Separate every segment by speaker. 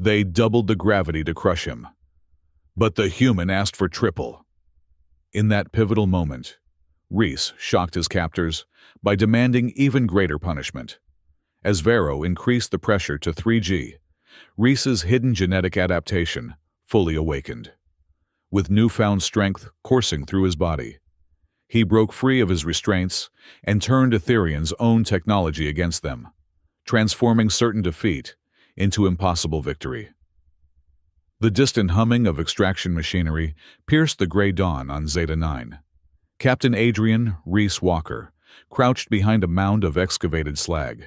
Speaker 1: They doubled the gravity to crush him. But the human asked for triple. In that pivotal moment, Reese shocked his captors by demanding even greater punishment. As Vero increased the pressure to 3G, Reese's hidden genetic adaptation fully awakened. With newfound strength coursing through his body, he broke free of his restraints and turned Ethereum's own technology against them, transforming certain defeat into impossible victory. The distant humming of extraction machinery pierced the gray dawn on Zeta-9. Captain Adrian Reese Walker crouched behind a mound of excavated slag,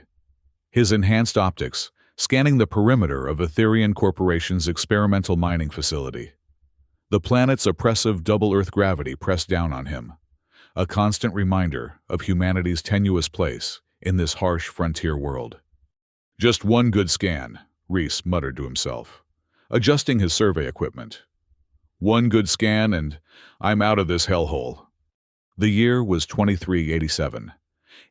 Speaker 1: his enhanced optics scanning the perimeter of Ethereum Corporation's experimental mining facility. The planet's oppressive double Earth gravity pressed down on him, a constant reminder of humanity's tenuous place in this harsh frontier world. "Just one good scan," Reese muttered to himself, adjusting his survey equipment. "One good scan and I'm out of this hellhole." The year was 2387,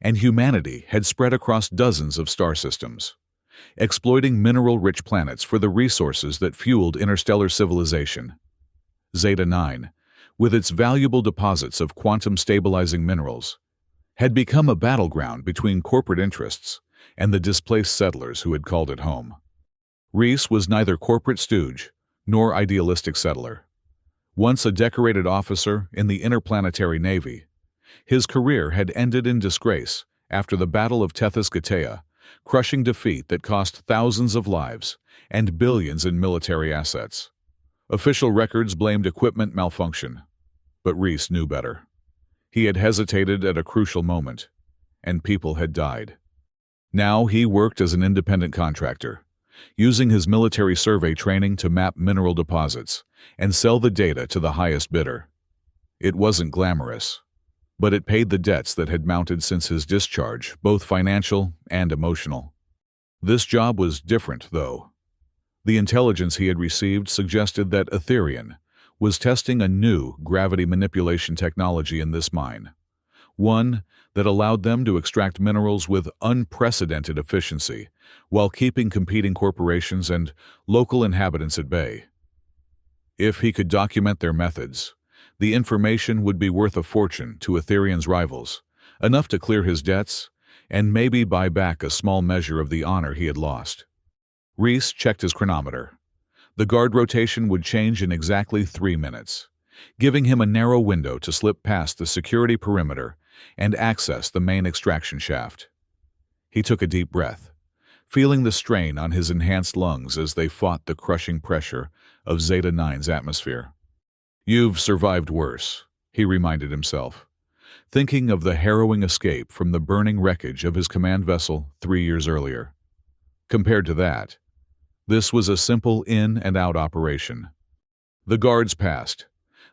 Speaker 1: and humanity had spread across dozens of star systems, exploiting mineral-rich planets for the resources that fueled interstellar civilization. Zeta-9, with its valuable deposits of quantum-stabilizing minerals, had become a battleground between corporate interests and the displaced settlers who had called it home. Reese was neither corporate stooge nor idealistic settler. Once a decorated officer in the Interplanetary Navy, his career had ended in disgrace after the Battle of Tethys Gatea, crushing defeat that cost thousands of lives and billions in military assets. Official records blamed equipment malfunction, but Reese knew better. He had hesitated at a crucial moment, and people had died. Now he worked as an independent contractor, using his military survey training to map mineral deposits and sell the data to the highest bidder. It wasn't glamorous, but it paid the debts that had mounted since his discharge, both financial and emotional. This job was different, though. The intelligence he had received suggested that Ethereum was testing a new gravity manipulation technology in this mine, one that allowed them to extract minerals with unprecedented efficiency while keeping competing corporations and local inhabitants at bay. If he could document their methods, the information would be worth a fortune to Ethereum's rivals, enough to clear his debts and maybe buy back a small measure of the honor he had lost. Reese checked his chronometer. The guard rotation would change in exactly 3 minutes, giving him a narrow window to slip past the security perimeter and access the main extraction shaft. He took a deep breath, feeling the strain on his enhanced lungs as they fought the crushing pressure of Zeta-9's atmosphere. "You've survived worse," he reminded himself, thinking of the harrowing escape from the burning wreckage of his command vessel 3 years earlier. Compared to that, this was a simple in-and-out operation. The guards passed,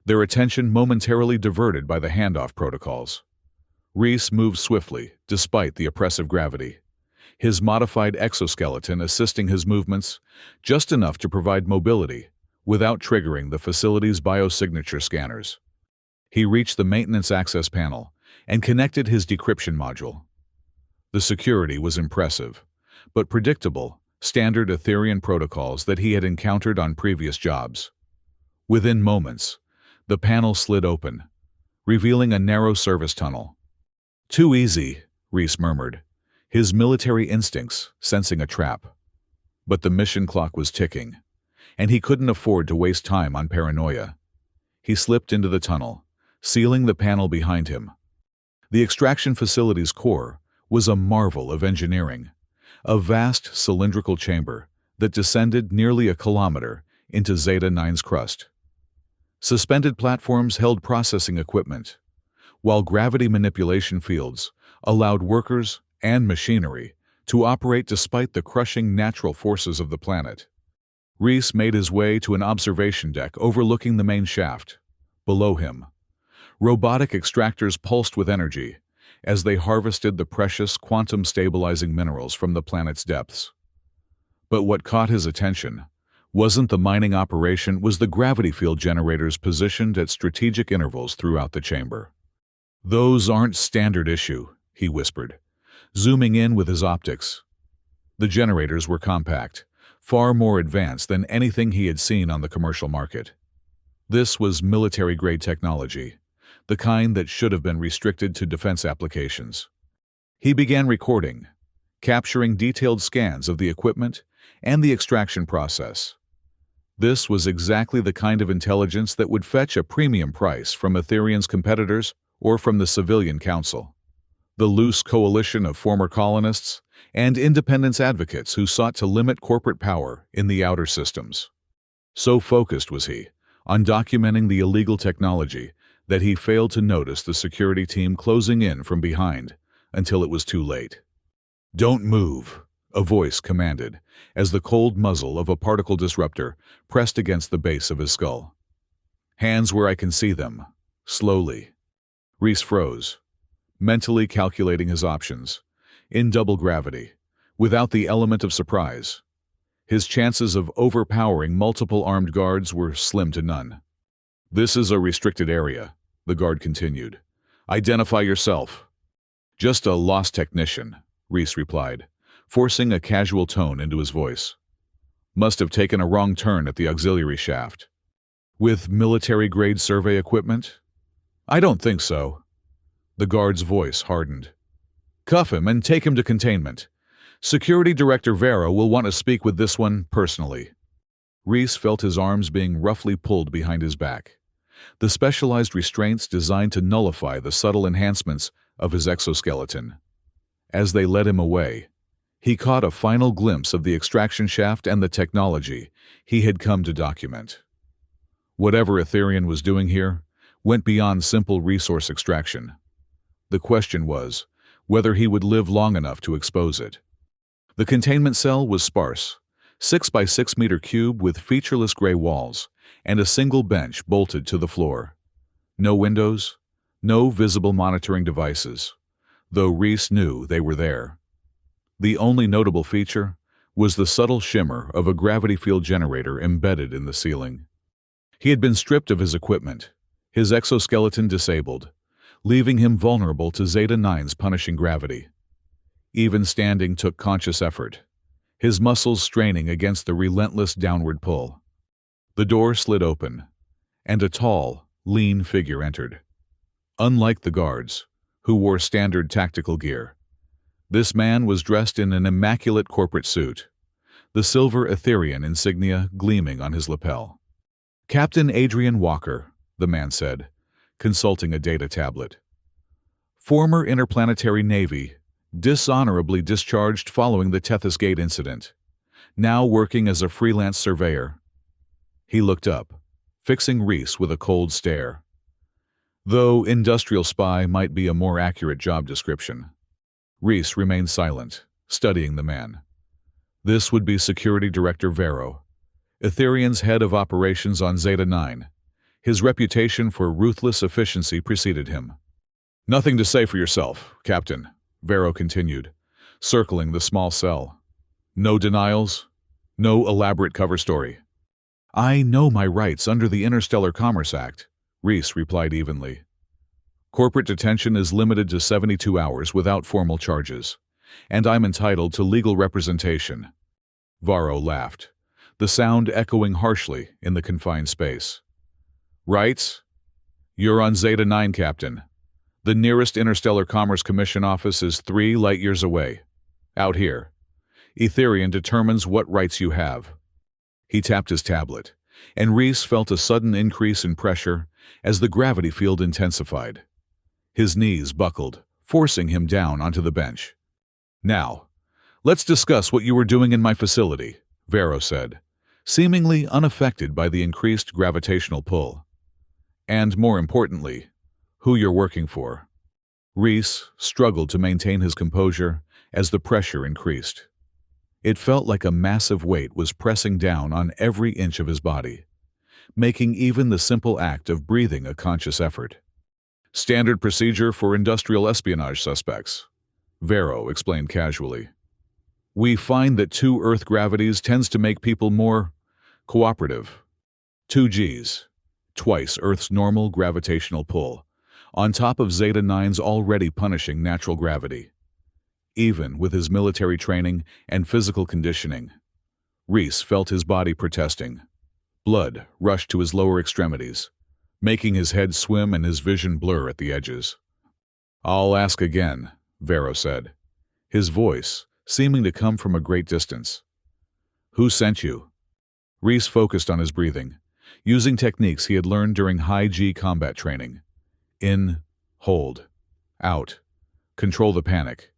Speaker 1: their attention momentarily diverted by the handoff protocols. Reese moved swiftly, despite the oppressive gravity, his modified exoskeleton assisting his movements just enough to provide mobility without triggering the facility's biosignature scanners. He reached the maintenance access panel and connected his decryption module. The security was impressive, but predictable, standard Ethereum protocols that he had encountered on previous jobs. Within moments, the panel slid open, revealing a narrow service tunnel. "Too easy," Reese murmured, his military instincts sensing a trap. But the mission clock was ticking, and he couldn't afford to waste time on paranoia. He slipped into the tunnel, sealing the panel behind him. The extraction facility's core was a marvel of engineering, a vast cylindrical chamber that descended nearly a kilometer into Zeta-9's crust. Suspended platforms held processing equipment, while gravity manipulation fields allowed workers and machinery to operate despite the crushing natural forces of the planet. Reese made his way to an observation deck overlooking the main shaft. Below him, robotic extractors pulsed with energy as they harvested the precious quantum-stabilizing minerals from the planet's depths. But what caught his attention wasn't the mining operation, was the gravity field generators positioned at strategic intervals throughout the chamber. "Those aren't standard issue," he whispered, zooming in with his optics. The generators were compact, far more advanced than anything he had seen on the commercial market. This was military-grade technology, the kind that should have been restricted to defense applications. He began recording, capturing detailed scans of the equipment and the extraction process. This was exactly the kind of intelligence that would fetch a premium price from Ethereum's competitors or from the Civilian Council, the loose coalition of former colonists and independence advocates who sought to limit corporate power in the outer systems. So focused was he on documenting the illegal technology that he failed to notice the security team closing in from behind until it was too late. "Don't move," a voice commanded, as the cold muzzle of a particle disruptor pressed against the base of his skull. "Hands where I can see them. Slowly." Reese froze, mentally calculating his options. In double gravity, without the element of surprise, his chances of overpowering multiple armed guards were slim to none. "This is a restricted area," the guard continued. "Identify yourself." "Just a lost technician," Reese replied, forcing a casual tone into his voice. "Must have taken a wrong turn at the auxiliary shaft." "With military-grade survey equipment?" "I don't think so." The guard's voice hardened. "Cuff him and take him to containment. Security Director Vero will want to speak with this one personally." Reese felt his arms being roughly pulled behind his back, the specialized restraints designed to nullify the subtle enhancements of his exoskeleton. As they led him away, he caught a final glimpse of the extraction shaft and the technology he had come to document. Whatever Ethereum was doing here went beyond simple resource extraction. The question was whether he would live long enough to expose it. The containment cell was sparse, 6 by 6 meter cube with featureless gray walls and a single bench bolted to the floor. No windows, no visible monitoring devices, though Reese knew they were there. The only notable feature was the subtle shimmer of a gravity field generator embedded in the ceiling. He had been stripped of his equipment, his exoskeleton disabled, leaving him vulnerable to Zeta-9's punishing gravity. Even standing took conscious effort, his muscles straining against the relentless downward pull. The door slid open, and a tall, lean figure entered. Unlike the guards, who wore standard tactical gear, this man was dressed in an immaculate corporate suit, the silver Ethereum insignia gleaming on his lapel. "Captain Adrian Walker," the man said, consulting a data tablet. "Former Interplanetary Navy, dishonorably discharged following the Tethys Gate incident. Now working as a freelance surveyor." He looked up, fixing Reese with a cold stare. Though industrial spy might be a more accurate job description. Reese remained silent, studying the man. This would be Security Director Vero, Ethereum's head of operations on Zeta-9. His reputation for ruthless efficiency preceded him. "Nothing to say for yourself, Captain," Vero continued, circling the small cell. "No denials, no elaborate cover story." "I know my rights under the Interstellar Commerce Act," Reese replied evenly. "Corporate detention is limited to 72 hours without formal charges, and I'm entitled to legal representation." Vero laughed, the sound echoing harshly in the confined space. "Rights? You're on Zeta-9, Captain. The nearest Interstellar Commerce Commission office is 3 light-years away. Out here. Ethereum determines what rights you have." He tapped his tablet, and Reese felt a sudden increase in pressure as the gravity field intensified. His knees buckled, forcing him down onto the bench. "Now, let's discuss what you were doing in my facility," Vero said, seemingly unaffected by the increased gravitational pull. "And more importantly, who you're working for." Reese struggled to maintain his composure as the pressure increased. It felt like a massive weight was pressing down on every inch of his body, making even the simple act of breathing a conscious effort. "Standard procedure for industrial espionage suspects," Vero explained casually. "We find that 2 Earth gravities tends to make people more cooperative. 2 Gs, twice Earth's normal gravitational pull, on top of Zeta-9's already punishing natural gravity. Even with his military training and physical conditioning, Reese felt his body protesting. Blood rushed to his lower extremities, making his head swim and his vision blur at the edges. "I'll ask again," Vero said, his voice seeming to come from a great distance. "Who sent you?" Reese focused on his breathing, using techniques he had learned during high-G combat training. In, hold, out, control the panic,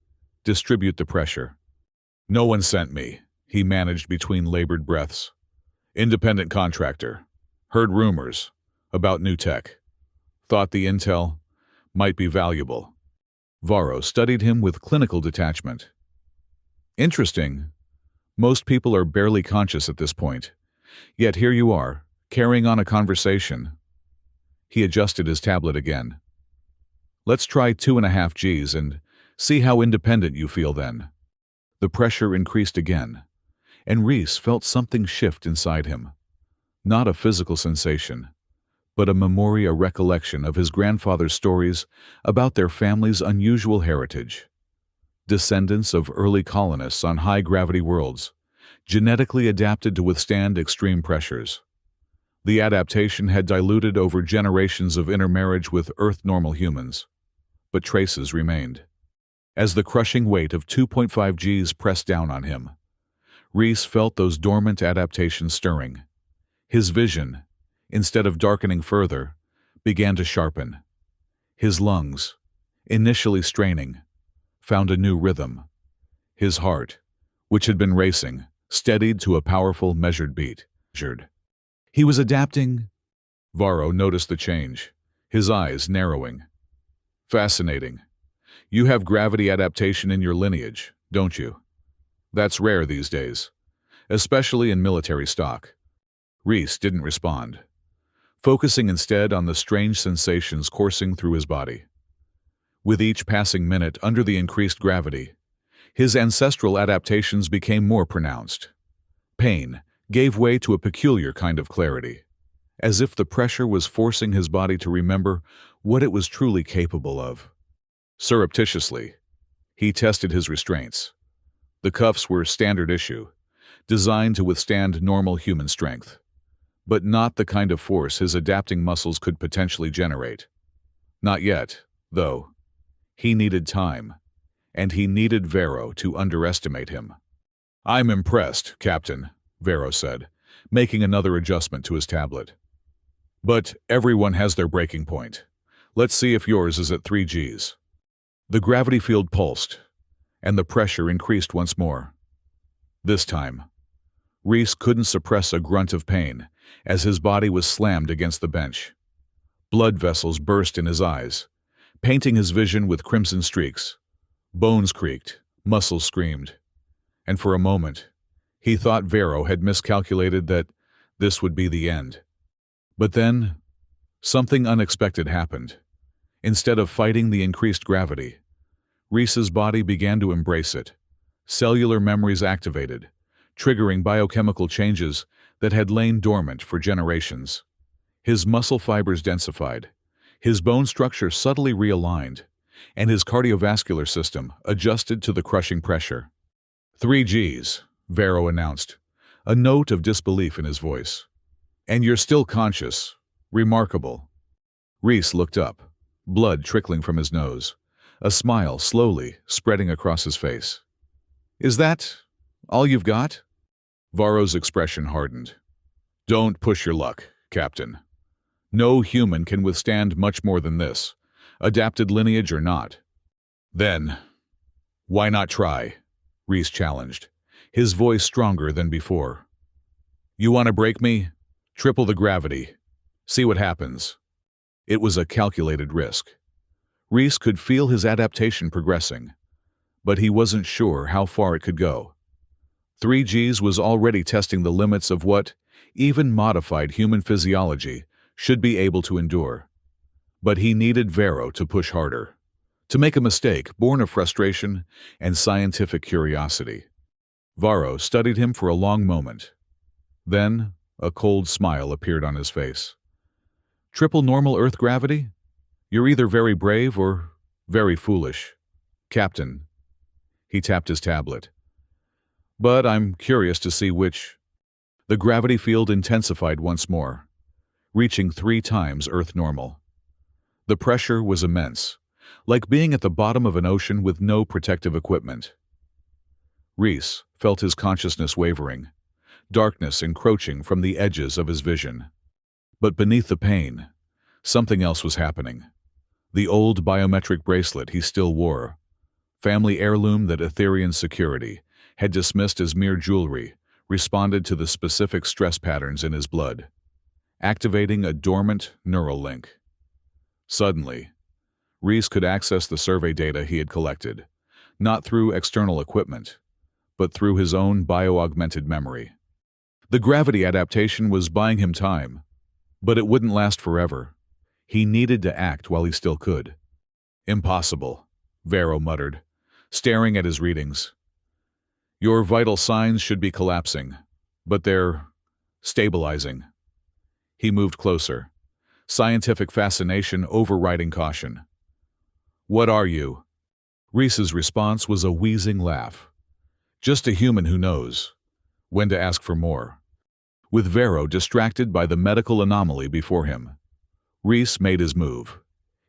Speaker 1: distribute the pressure. "No one sent me," he managed between labored breaths. "Independent contractor. Heard rumors about new tech. Thought the intel might be valuable." Varro studied him with clinical detachment. "Interesting. Most people are barely conscious at this point. Yet here you are, carrying on a conversation." He adjusted his tablet again. "Let's try 2.5 Gs and see how independent you feel then." The pressure increased again, and Reese felt something shift inside him. Not a physical sensation, but a memory, a recollection of his grandfather's stories about their family's unusual heritage. Descendants of early colonists on high-gravity worlds, genetically adapted to withstand extreme pressures. The adaptation had diluted over generations of intermarriage with Earth-normal humans, but traces remained. As the crushing weight of 2.5 Gs pressed down on him, Reese felt those dormant adaptations stirring. His vision, instead of darkening further, began to sharpen. His lungs, initially straining, found a new rhythm. His heart, which had been racing, steadied to a powerful, measured beat. He was adapting. Varro noticed the change, his eyes narrowing. "Fascinating. You have gravity adaptation in your lineage, don't you? That's rare these days, especially in military stock." Reese didn't respond, focusing instead on the strange sensations coursing through his body. With each passing minute under the increased gravity, his ancestral adaptations became more pronounced. Pain gave way to a peculiar kind of clarity, as if the pressure was forcing his body to remember what it was truly capable of. Surreptitiously, he tested his restraints. The cuffs were standard issue, designed to withstand normal human strength, but not the kind of force his adapting muscles could potentially generate. Not yet, though. He needed time, and he needed Varro to underestimate him. "I'm impressed, Captain," Varro said, making another adjustment to his tablet. "But everyone has their breaking point. Let's see if yours is at 3 Gs. The gravity field pulsed, and the pressure increased once more. This time, Reese couldn't suppress a grunt of pain as his body was slammed against the bench. Blood vessels burst in his eyes, painting his vision with crimson streaks. Bones creaked, muscles screamed, and for a moment, he thought Varro had miscalculated that this would be the end. But then, something unexpected happened. Instead of fighting the increased gravity, Reese's body began to embrace it. Cellular memories activated, triggering biochemical changes that had lain dormant for generations. His muscle fibers densified, his bone structure subtly realigned, and his cardiovascular system adjusted to the crushing pressure. 3 Gs, Varro announced, a note of disbelief in his voice. "And you're still conscious. Remarkable." Reese looked up, blood trickling from his nose, a smile slowly spreading across his face. "Is that all you've got?" Varro's expression hardened. "Don't push your luck, Captain. No human can withstand much more than this, adapted lineage or not." "Then, why not try?" Reese challenged, his voice stronger than before. "You want to break me? Triple the gravity. See what happens." It was a calculated risk. Reese could feel his adaptation progressing, but he wasn't sure how far it could go. 3 Gs was already testing the limits of what even modified human physiology should be able to endure. But he needed Varro to push harder, to make a mistake born of frustration and scientific curiosity. Varro studied him for a long moment. Then, a cold smile appeared on his face. "Triple normal Earth gravity? You're either very brave or very foolish. Captain." He tapped his tablet. But I'm curious to see which. The gravity field intensified once more, reaching 3 times Earth normal. The pressure was immense, like being at the bottom of an ocean with no protective equipment. Reese felt his consciousness wavering, darkness encroaching from the edges of his vision. But beneath the pain, something else was happening. The old biometric bracelet he still wore, family heirloom that Etherean security had dismissed as mere jewelry, responded to the specific stress patterns in his blood, activating a dormant neural link. Suddenly, Reese could access the survey data he had collected, not through external equipment, but through his own bio-augmented memory. The gravity adaptation was buying him time, but it wouldn't last forever. He needed to act while he still could. "Impossible," Vero muttered, staring at his readings. "Your vital signs should be collapsing, but they're stabilizing." He moved closer, scientific fascination overriding caution. "What are you?" Reese's response was a wheezing laugh. "Just a human who knows when to ask for more." With Vero distracted by the medical anomaly before him, Reese made his move.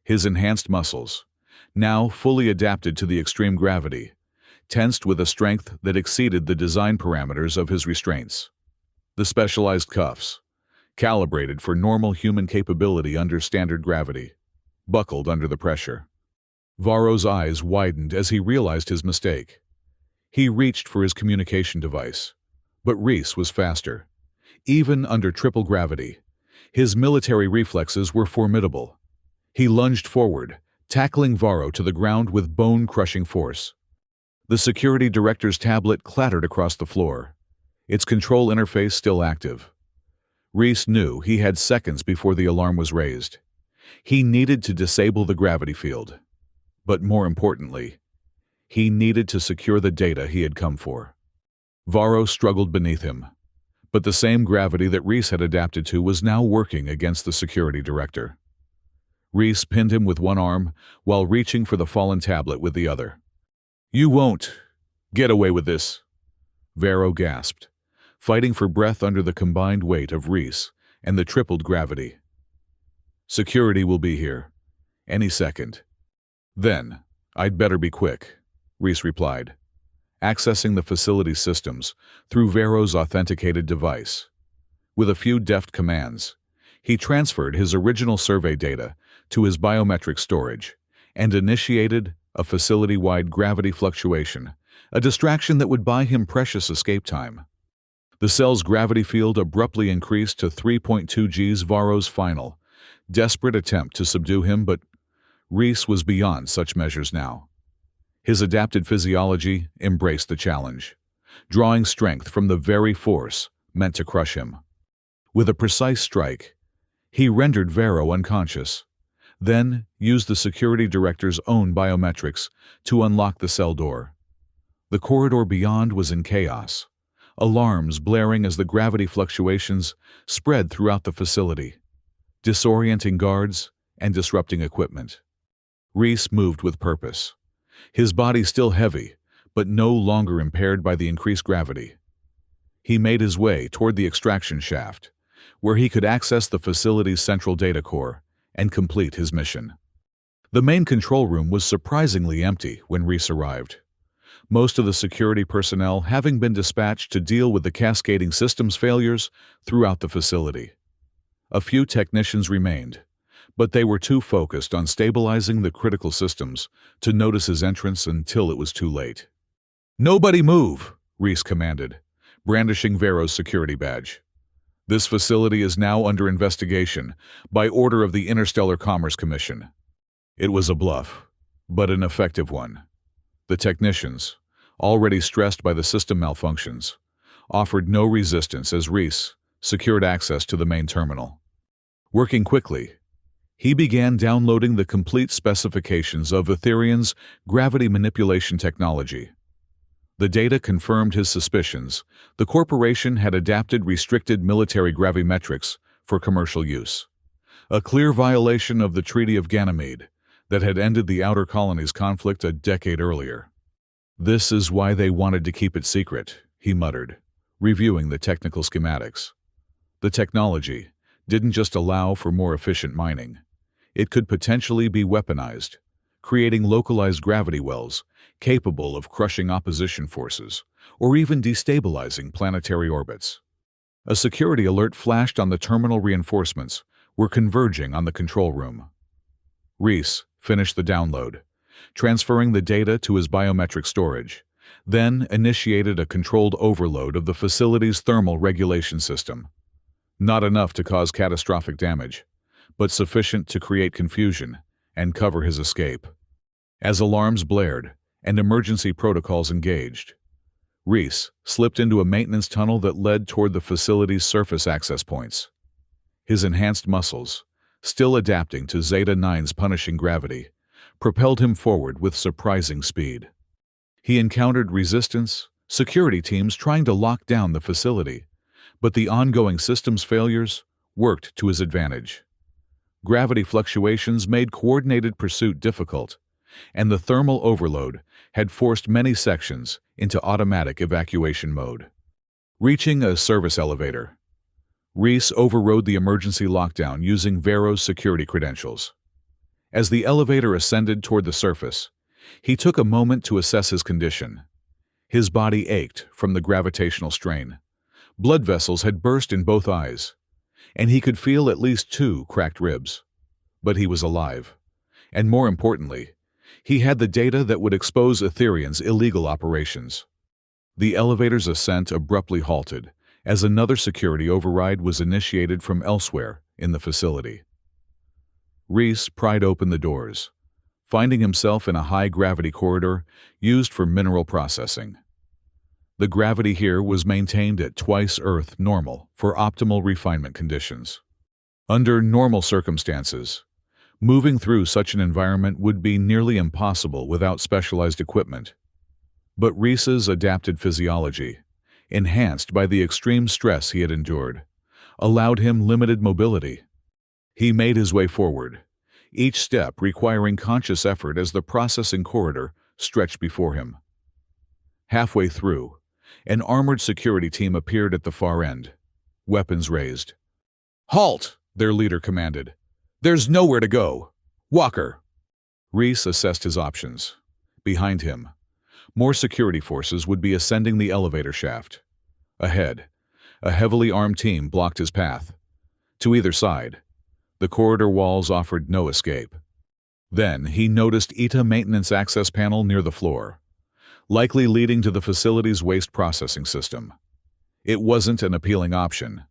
Speaker 1: His enhanced muscles, now fully adapted to the extreme gravity, tensed with a strength that exceeded the design parameters of his restraints. The specialized cuffs, calibrated for normal human capability under standard gravity, buckled under the pressure. Varro's eyes widened as he realized his mistake. He reached for his communication device, but Reese was faster. Even under triple gravity, his military reflexes were formidable. He lunged forward, tackling Varro to the ground with bone-crushing force. The security director's tablet clattered across the floor, its control interface still active. Reese knew he had seconds before the alarm was raised. He needed to disable the gravity field. But more importantly, he needed to secure the data he had come for. Varro struggled beneath him, but the same gravity that Reese had adapted to was now working against the security director. Reese pinned him with one arm while reaching for the fallen tablet with the other. "You won't get away with this," Varro gasped, fighting for breath under the combined weight of Reese and the tripled gravity. "Security will be here any second." "Then, I'd better be quick," Reese replied, accessing the facility's systems through Varro's authenticated device. With a few deft commands, he transferred his original survey data to his biometric storage and initiated a facility-wide gravity fluctuation, a distraction that would buy him precious escape time. The cell's gravity field abruptly increased to 3.2 Gs. Varro's final, desperate attempt to subdue him, but Reese was beyond such measures now. His adapted physiology embraced the challenge, drawing strength from the very force meant to crush him. With a precise strike, he rendered Varro unconscious, then used the security director's own biometrics to unlock the cell door. The corridor beyond was in chaos, alarms blaring as the gravity fluctuations spread throughout the facility, disorienting guards and disrupting equipment. Reese moved with purpose, his body still heavy, but no longer impaired by the increased gravity. He made his way toward the extraction shaft, where he could access the facility's central data core and complete his mission. The main control room was surprisingly empty when Reese arrived, most of the security personnel having been dispatched to deal with the cascading systems failures throughout the facility. A few technicians remained, but they were too focused on stabilizing the critical systems to notice his entrance until it was too late. "Nobody move," Reese commanded, brandishing Varro's security badge. "This facility is now under investigation by order of the Interstellar Commerce Commission." It was a bluff, but an effective one. The technicians, already stressed by the system malfunctions, offered no resistance as Reese secured access to the main terminal. Working quickly, he began downloading the complete specifications of Ethereum's gravity manipulation technology. The data confirmed his suspicions. The corporation had adapted restricted military gravimetrics for commercial use, a clear violation of the Treaty of Ganymede that had ended the Outer Colonies conflict a decade earlier. This is why they wanted to keep it secret, he muttered, reviewing the technical schematics. The technology didn't just allow for more efficient mining. It could potentially be weaponized, creating localized gravity wells capable of crushing opposition forces or even destabilizing planetary orbits. A security alert flashed on the terminal. Reinforcements were converging on the control room. Reese finished the download, transferring the data to his biometric storage, then initiated a controlled overload of the facility's thermal regulation system. Not enough to cause catastrophic damage, but sufficient to create confusion and cover his escape. As alarms blared and emergency protocols engaged, Reese slipped into a maintenance tunnel that led toward the facility's surface access points. His enhanced muscles, still adapting to Zeta-9's punishing gravity, propelled him forward with surprising speed. He encountered resistance, security teams trying to lock down the facility, but the ongoing systems failures worked to his advantage. Gravity fluctuations made coordinated pursuit difficult, and the thermal overload had forced many sections into automatic evacuation mode. Reaching a service elevator, Reese overrode the emergency lockdown using Vero's security credentials. As the elevator ascended toward the surface, he took a moment to assess his condition. His body ached from the gravitational strain. Blood vessels had burst in both eyes, and he could feel at least 2 cracked ribs. But he was alive. And more importantly, he had the data that would expose Ethereum's illegal operations. The elevator's ascent abruptly halted as another security override was initiated from elsewhere in the facility. Reese pried open the doors, finding himself in a high-gravity corridor used for mineral processing. The gravity here was maintained at twice Earth normal for optimal refinement conditions. Under normal circumstances, moving through such an environment would be nearly impossible without specialized equipment. But Reese's adapted physiology, enhanced by the extreme stress he had endured, allowed him limited mobility. He made his way forward, each step requiring conscious effort as the processing corridor stretched before him. Halfway through, an armored security team appeared at the far end, weapons raised. "Halt!" their leader commanded. "There's nowhere to go. Walker!" Reese assessed his options. Behind him, more security forces would be ascending the elevator shaft. Ahead, a heavily armed team blocked his path. To either side, the corridor walls offered no escape. Then he noticed ETA maintenance access panel near the floor, likely leading to the facility's waste processing system. It wasn't an appealing option,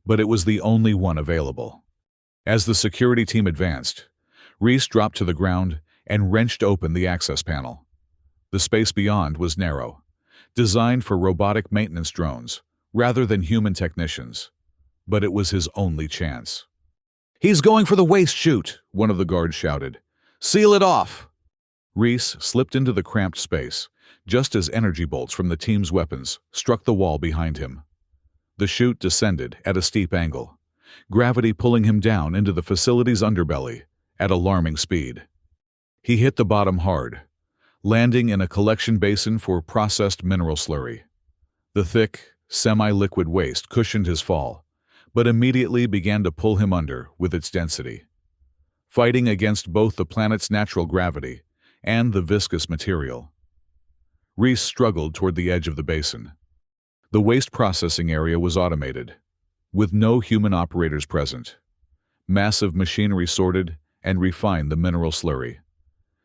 Speaker 1: but it was the only one available. As the security team advanced, Reese dropped to the ground and wrenched open the access panel. The space beyond was narrow, designed for robotic maintenance drones rather than human technicians, but it was his only chance. "He's going for the waste chute," one of the guards shouted. "Seal it off!" Reese slipped into the cramped space, just as energy bolts from the team's weapons struck the wall behind him. The chute descended at a steep angle, gravity pulling him down into the facility's underbelly at alarming speed. He hit the bottom hard, landing in a collection basin for processed mineral slurry. The thick, semi-liquid waste cushioned his fall, but immediately began to pull him under with its density. Fighting against both the planet's natural gravity and the viscous material, Reese struggled toward the edge of the basin. The waste processing area was automated, with no human operators present. Massive machinery sorted and refined the mineral slurry,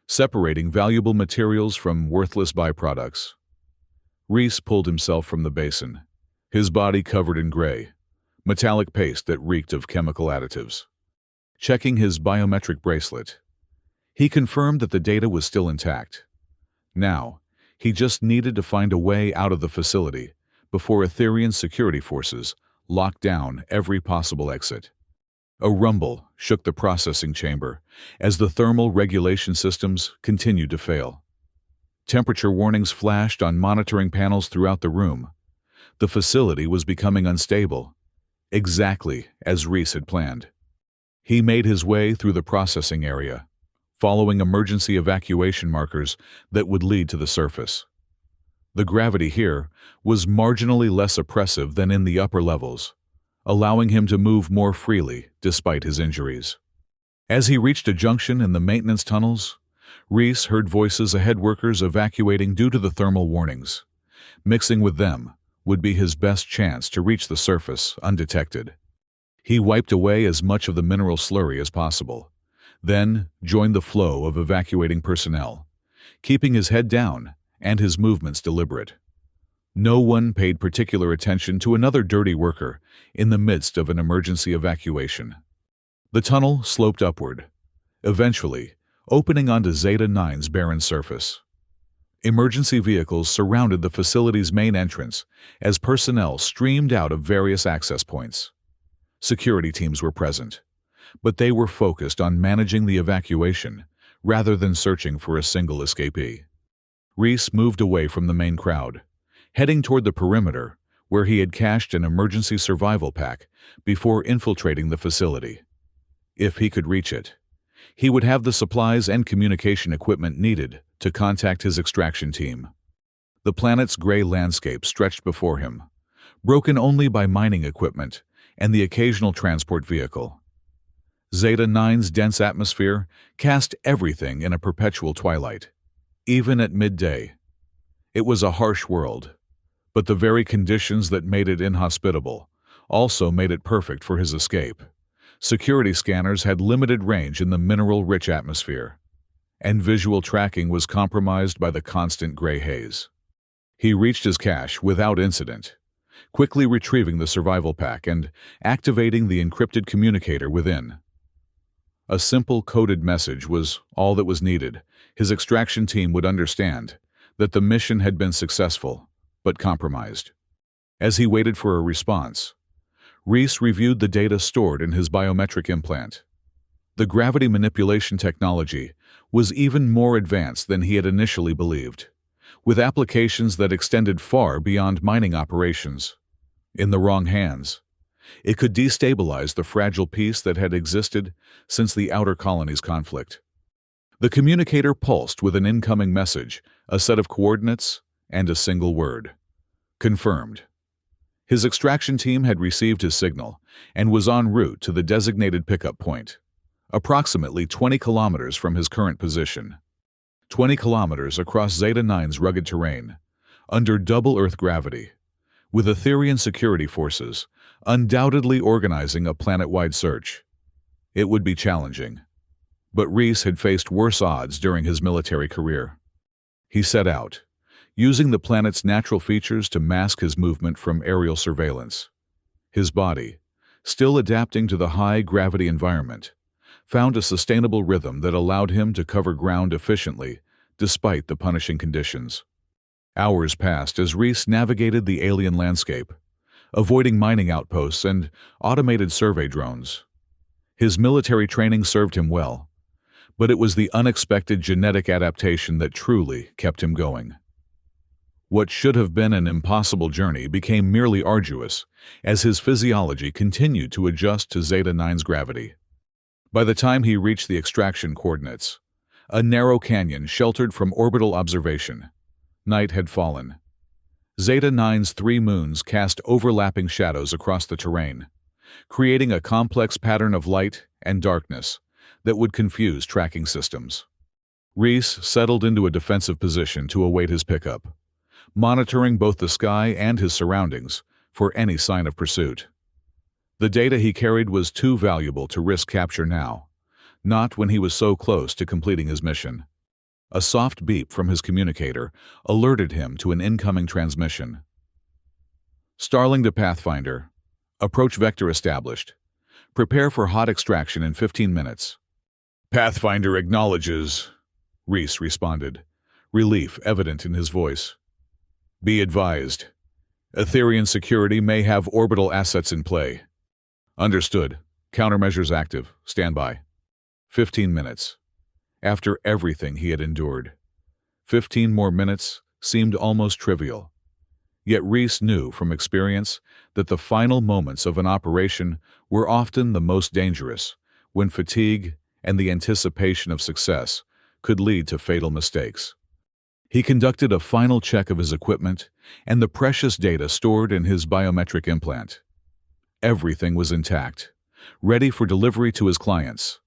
Speaker 1: separating valuable materials from worthless byproducts. Reese pulled himself from the basin, his body covered in gray, metallic paste that reeked of chemical additives. Checking his biometric bracelet, he confirmed that the data was still intact. Now, he just needed to find a way out of the facility before Ethereum's security forces locked down every possible exit. A rumble shook the processing chamber as the thermal regulation systems continued to fail. Temperature warnings flashed on monitoring panels throughout the room. The facility was becoming unstable, exactly as Reese had planned. He made his way through the processing area, following emergency evacuation markers that would lead to the surface. The gravity here was marginally less oppressive than in the upper levels, allowing him to move more freely despite his injuries. As he reached a junction in the maintenance tunnels, Reese heard voices ahead, workers evacuating due to the thermal warnings. Mixing with them would be his best chance to reach the surface undetected. He wiped away as much of the mineral slurry as possible, then joined the flow of evacuating personnel, keeping his head down and his movements deliberate. No one paid particular attention to another dirty worker in the midst of an emergency evacuation. The tunnel sloped upward, eventually opening onto Zeta-9's barren surface. Emergency vehicles surrounded the facility's main entrance as personnel streamed out of various access points. Security teams were present, but they were focused on managing the evacuation rather than searching for a single escapee. Reese moved away from the main crowd, heading toward the perimeter where he had cached an emergency survival pack before infiltrating the facility. If he could reach it, he would have the supplies and communication equipment needed to contact his extraction team. The planet's gray landscape stretched before him, broken only by mining equipment and the occasional transport vehicle. Zeta-9's dense atmosphere cast everything in a perpetual twilight, even at midday. It was a harsh world, but the very conditions that made it inhospitable also made it perfect for his escape. Security scanners had limited range in the mineral-rich atmosphere, and visual tracking was compromised by the constant gray haze. He reached his cache without incident, quickly retrieving the survival pack and activating the encrypted communicator within. A simple coded message was all that was needed. His extraction team would understand that the mission had been successful, but compromised. As he waited for a response, Reese reviewed the data stored in his biometric implant. The gravity manipulation technology was even more advanced than he had initially believed, with applications that extended far beyond mining operations. In the wrong hands, it could destabilize the fragile peace that had existed since the Outer Colonies conflict. The communicator pulsed with an incoming message, a set of coordinates, and a single word. Confirmed. His extraction team had received his signal and was en route to the designated pickup point, approximately 20 kilometers from his current position. 20 kilometers across Zeta-9's rugged terrain, under double Earth gravity, with Etherian security forces undoubtedly organizing a planet-wide search. It would be challenging, but Reese had faced worse odds during his military career. He set out, using the planet's natural features to mask his movement from aerial surveillance. His body, still adapting to the high-gravity environment, found a sustainable rhythm that allowed him to cover ground efficiently despite the punishing conditions. Hours passed as Reese navigated the alien landscape, avoiding mining outposts and automated survey drones. His military training served him well, but it was the unexpected genetic adaptation that truly kept him going. What should have been an impossible journey became merely arduous as his physiology continued to adjust to Zeta-9's gravity. By the time he reached the extraction coordinates, a narrow canyon sheltered from orbital observation, night had fallen. Zeta-9's 3 moons cast overlapping shadows across the terrain, creating a complex pattern of light and darkness that would confuse tracking systems. Reese settled into a defensive position to await his pickup, monitoring both the sky and his surroundings for any sign of pursuit. The data he carried was too valuable to risk capture now, not when he was so close to completing his mission. A soft beep from his communicator alerted him to an incoming transmission. Starling to Pathfinder. Approach vector established. Prepare for hot extraction in 15 minutes. Pathfinder acknowledges, Reese responded, relief evident in his voice. Be advised. Etherian security may have orbital assets in play. Understood. Countermeasures active. Stand by. 15 minutes. After everything he had endured, 15 more minutes seemed almost trivial. Yet Reese knew from experience that the final moments of an operation were often the most dangerous, when fatigue and the anticipation of success could lead to fatal mistakes. He conducted a final check of his equipment and the precious data stored in his biometric implant. Everything was intact, ready for delivery to his clients.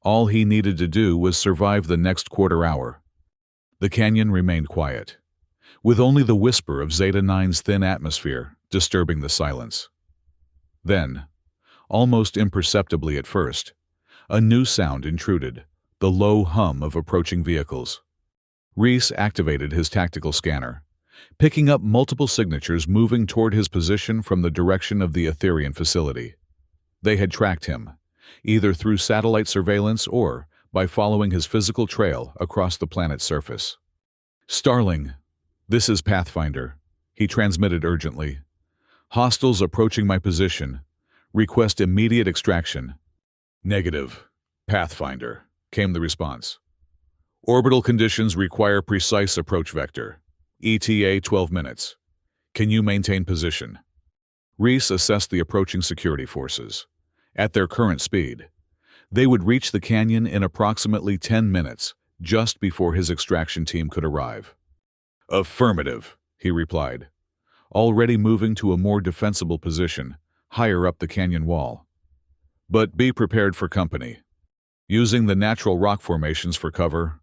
Speaker 1: All he needed to do was survive the next quarter hour. The canyon remained quiet, with only the whisper of Zeta-9's thin atmosphere disturbing the silence. Then, almost imperceptibly at first, a new sound intruded, the low hum of approaching vehicles. Reese activated his tactical scanner, picking up multiple signatures moving toward his position from the direction of the Etherian facility. They had tracked him, either through satellite surveillance or by following his physical trail across the planet's surface. "Starling, this is Pathfinder," he transmitted urgently. "Hostiles approaching my position. Request immediate extraction." "Negative, Pathfinder," came the response. "Orbital conditions require precise approach vector. ETA 12 minutes. Can you maintain position?" Reese assessed the approaching security forces. At their current speed, they would reach the canyon in approximately 10 minutes, just before his extraction team could arrive. "Affirmative," he replied, already moving to a more defensible position, higher up the canyon wall. "But be prepared for company." Using the natural rock formations for cover,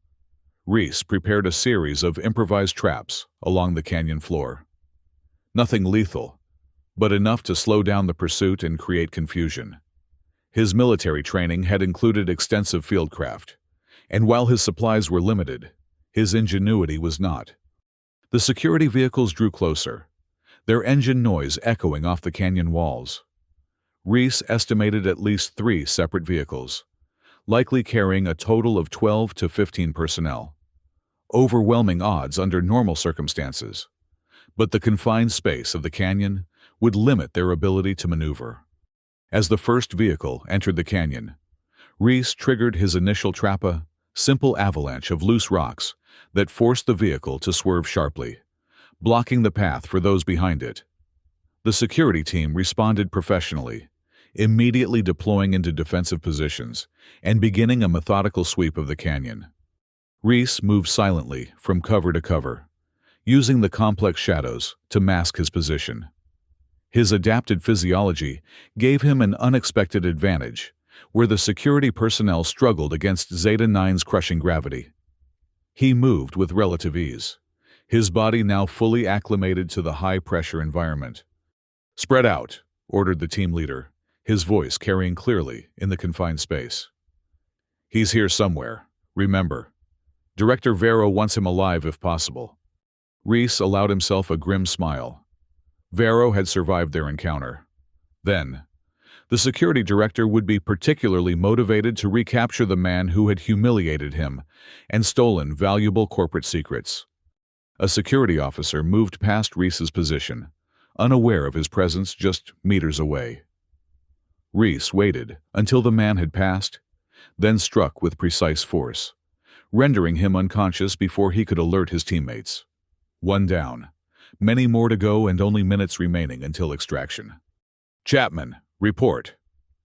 Speaker 1: Reese prepared a series of improvised traps along the canyon floor. Nothing lethal, but enough to slow down the pursuit and create confusion. His military training had included extensive fieldcraft, and while his supplies were limited, his ingenuity was not. The security vehicles drew closer, their engine noise echoing off the canyon walls. Reese estimated at least 3 separate vehicles, likely carrying a total of 12 to 15 personnel. Overwhelming odds under normal circumstances, but the confined space of the canyon would limit their ability to maneuver. As the first vehicle entered the canyon, Reese triggered his initial trap, a simple avalanche of loose rocks that forced the vehicle to swerve sharply, blocking the path for those behind it. The security team responded professionally, immediately deploying into defensive positions and beginning a methodical sweep of the canyon. Reese moved silently from cover to cover, using the complex shadows to mask his position. His adapted physiology gave him an unexpected advantage, where the security personnel struggled against Zeta-9's crushing gravity. He moved with relative ease, his body now fully acclimated to the high-pressure environment. "Spread out," ordered the team leader, his voice carrying clearly in the confined space. "He's here somewhere, remember. Director Vero wants him alive if possible." Reese allowed himself a grim smile. Vero had survived their encounter. Then, the security director would be particularly motivated to recapture the man who had humiliated him and stolen valuable corporate secrets. A security officer moved past Reese's position, unaware of his presence just meters away. Reese waited until the man had passed, then struck with precise force, rendering him unconscious before he could alert his teammates. One down. Many more to go and only minutes remaining until extraction. "Chapman, report,"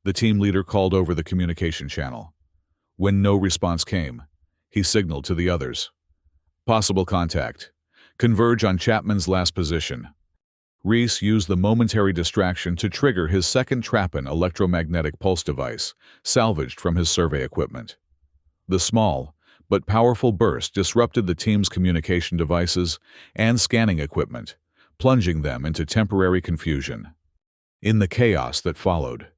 Speaker 1: the team leader called over the communication channel. When no response came, he signaled to the others. "Possible contact. Converge on Chapman's last position." Reese used the momentary distraction to trigger his second Trappin electromagnetic pulse device, salvaged from his survey equipment. The small but powerful burst disrupted the team's communication devices and scanning equipment, plunging them into temporary confusion. In the chaos that followed,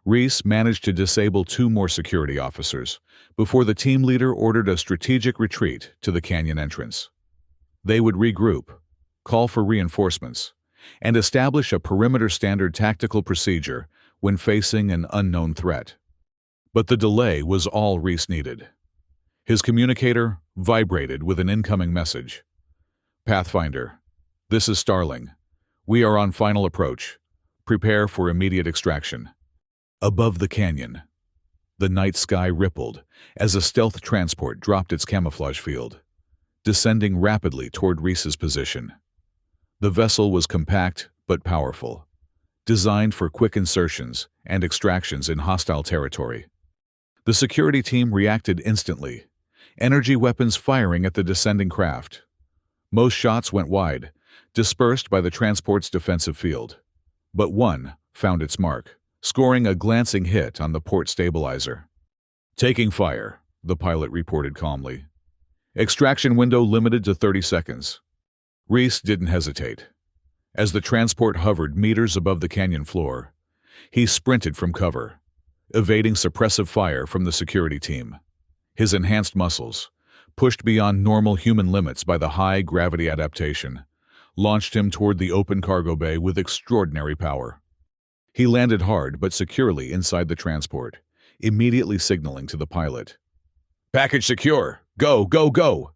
Speaker 1: Reese managed to disable 2 more security officers before the team leader ordered a strategic retreat to the canyon entrance. They would regroup, call for reinforcements, and establish a perimeter standard tactical procedure when facing an unknown threat. But the delay was all Reese needed. His communicator vibrated with an incoming message. "Pathfinder, this is Starling. We are on final approach. Prepare for immediate extraction." Above the canyon, the night sky rippled as a stealth transport dropped its camouflage field, descending rapidly toward Reese's position. The vessel was compact but powerful, designed for quick insertions and extractions in hostile territory. The security team reacted instantly, energy weapons firing at the descending craft. Most shots went wide, dispersed by the transport's defensive field. But one found its mark, scoring a glancing hit on the port stabilizer. "Taking fire," the pilot reported calmly. "Extraction window limited to 30 seconds. Reese didn't hesitate. As the transport hovered meters above the canyon floor, he sprinted from cover, evading suppressive fire from the security team. His enhanced muscles, pushed beyond normal human limits by the high gravity adaptation, launched him toward the open cargo bay with extraordinary power. He landed hard but securely inside the transport, immediately signaling to the pilot. "Package secure! Go, go, go!"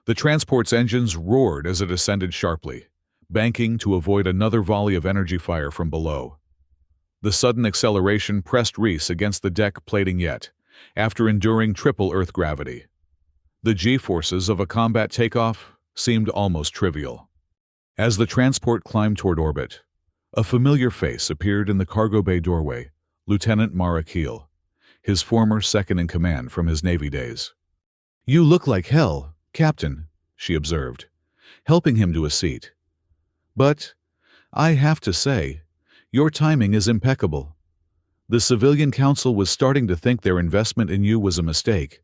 Speaker 1: The transport's engines roared as it ascended sharply, banking to avoid another volley of energy fire from below. The sudden acceleration pressed Reese against the deck plating yet, after enduring triple Earth gravity. The G-forces of a combat takeoff seemed almost trivial. As the transport climbed toward orbit, a familiar face appeared in the cargo bay doorway, Lieutenant Mara Keel, his former second-in-command from his Navy days. "You look like hell, Captain," she observed, helping him to a seat. "But, I have to say, your timing is impeccable. The civilian council was starting to think their investment in you was a mistake."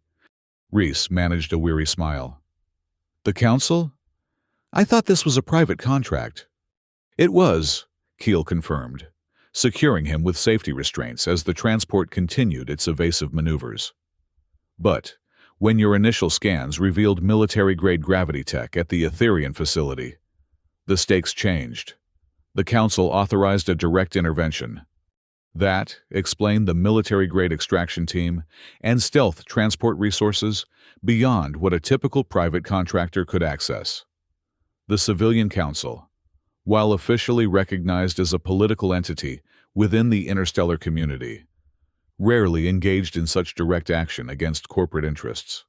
Speaker 1: Reese managed a weary smile. "The council? I thought this was a private contract." "It was," Keel confirmed, securing him with safety restraints as the transport continued its evasive maneuvers. "But, when your initial scans revealed military-grade gravity tech at the Etherian facility, the stakes changed. The Council authorized a direct intervention. That explained the military-grade extraction team and stealth transport resources beyond what a typical private contractor could access. The Civilian Council, while officially recognized as a political entity within the interstellar community, rarely engaged in such direct action against corporate interests.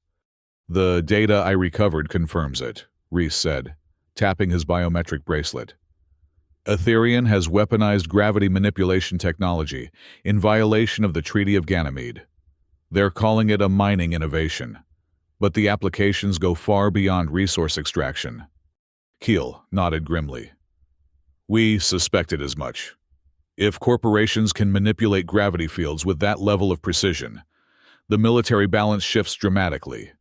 Speaker 1: "The data I recovered confirms it," Reese said, tapping his biometric bracelet. "Etherian has weaponized gravity manipulation technology in violation of the Treaty of Ganymede. They're calling it a mining innovation, but the applications go far beyond resource extraction." Keel nodded grimly. "We suspected as much. If corporations can manipulate gravity fields with that level of precision, the military balance shifts dramatically.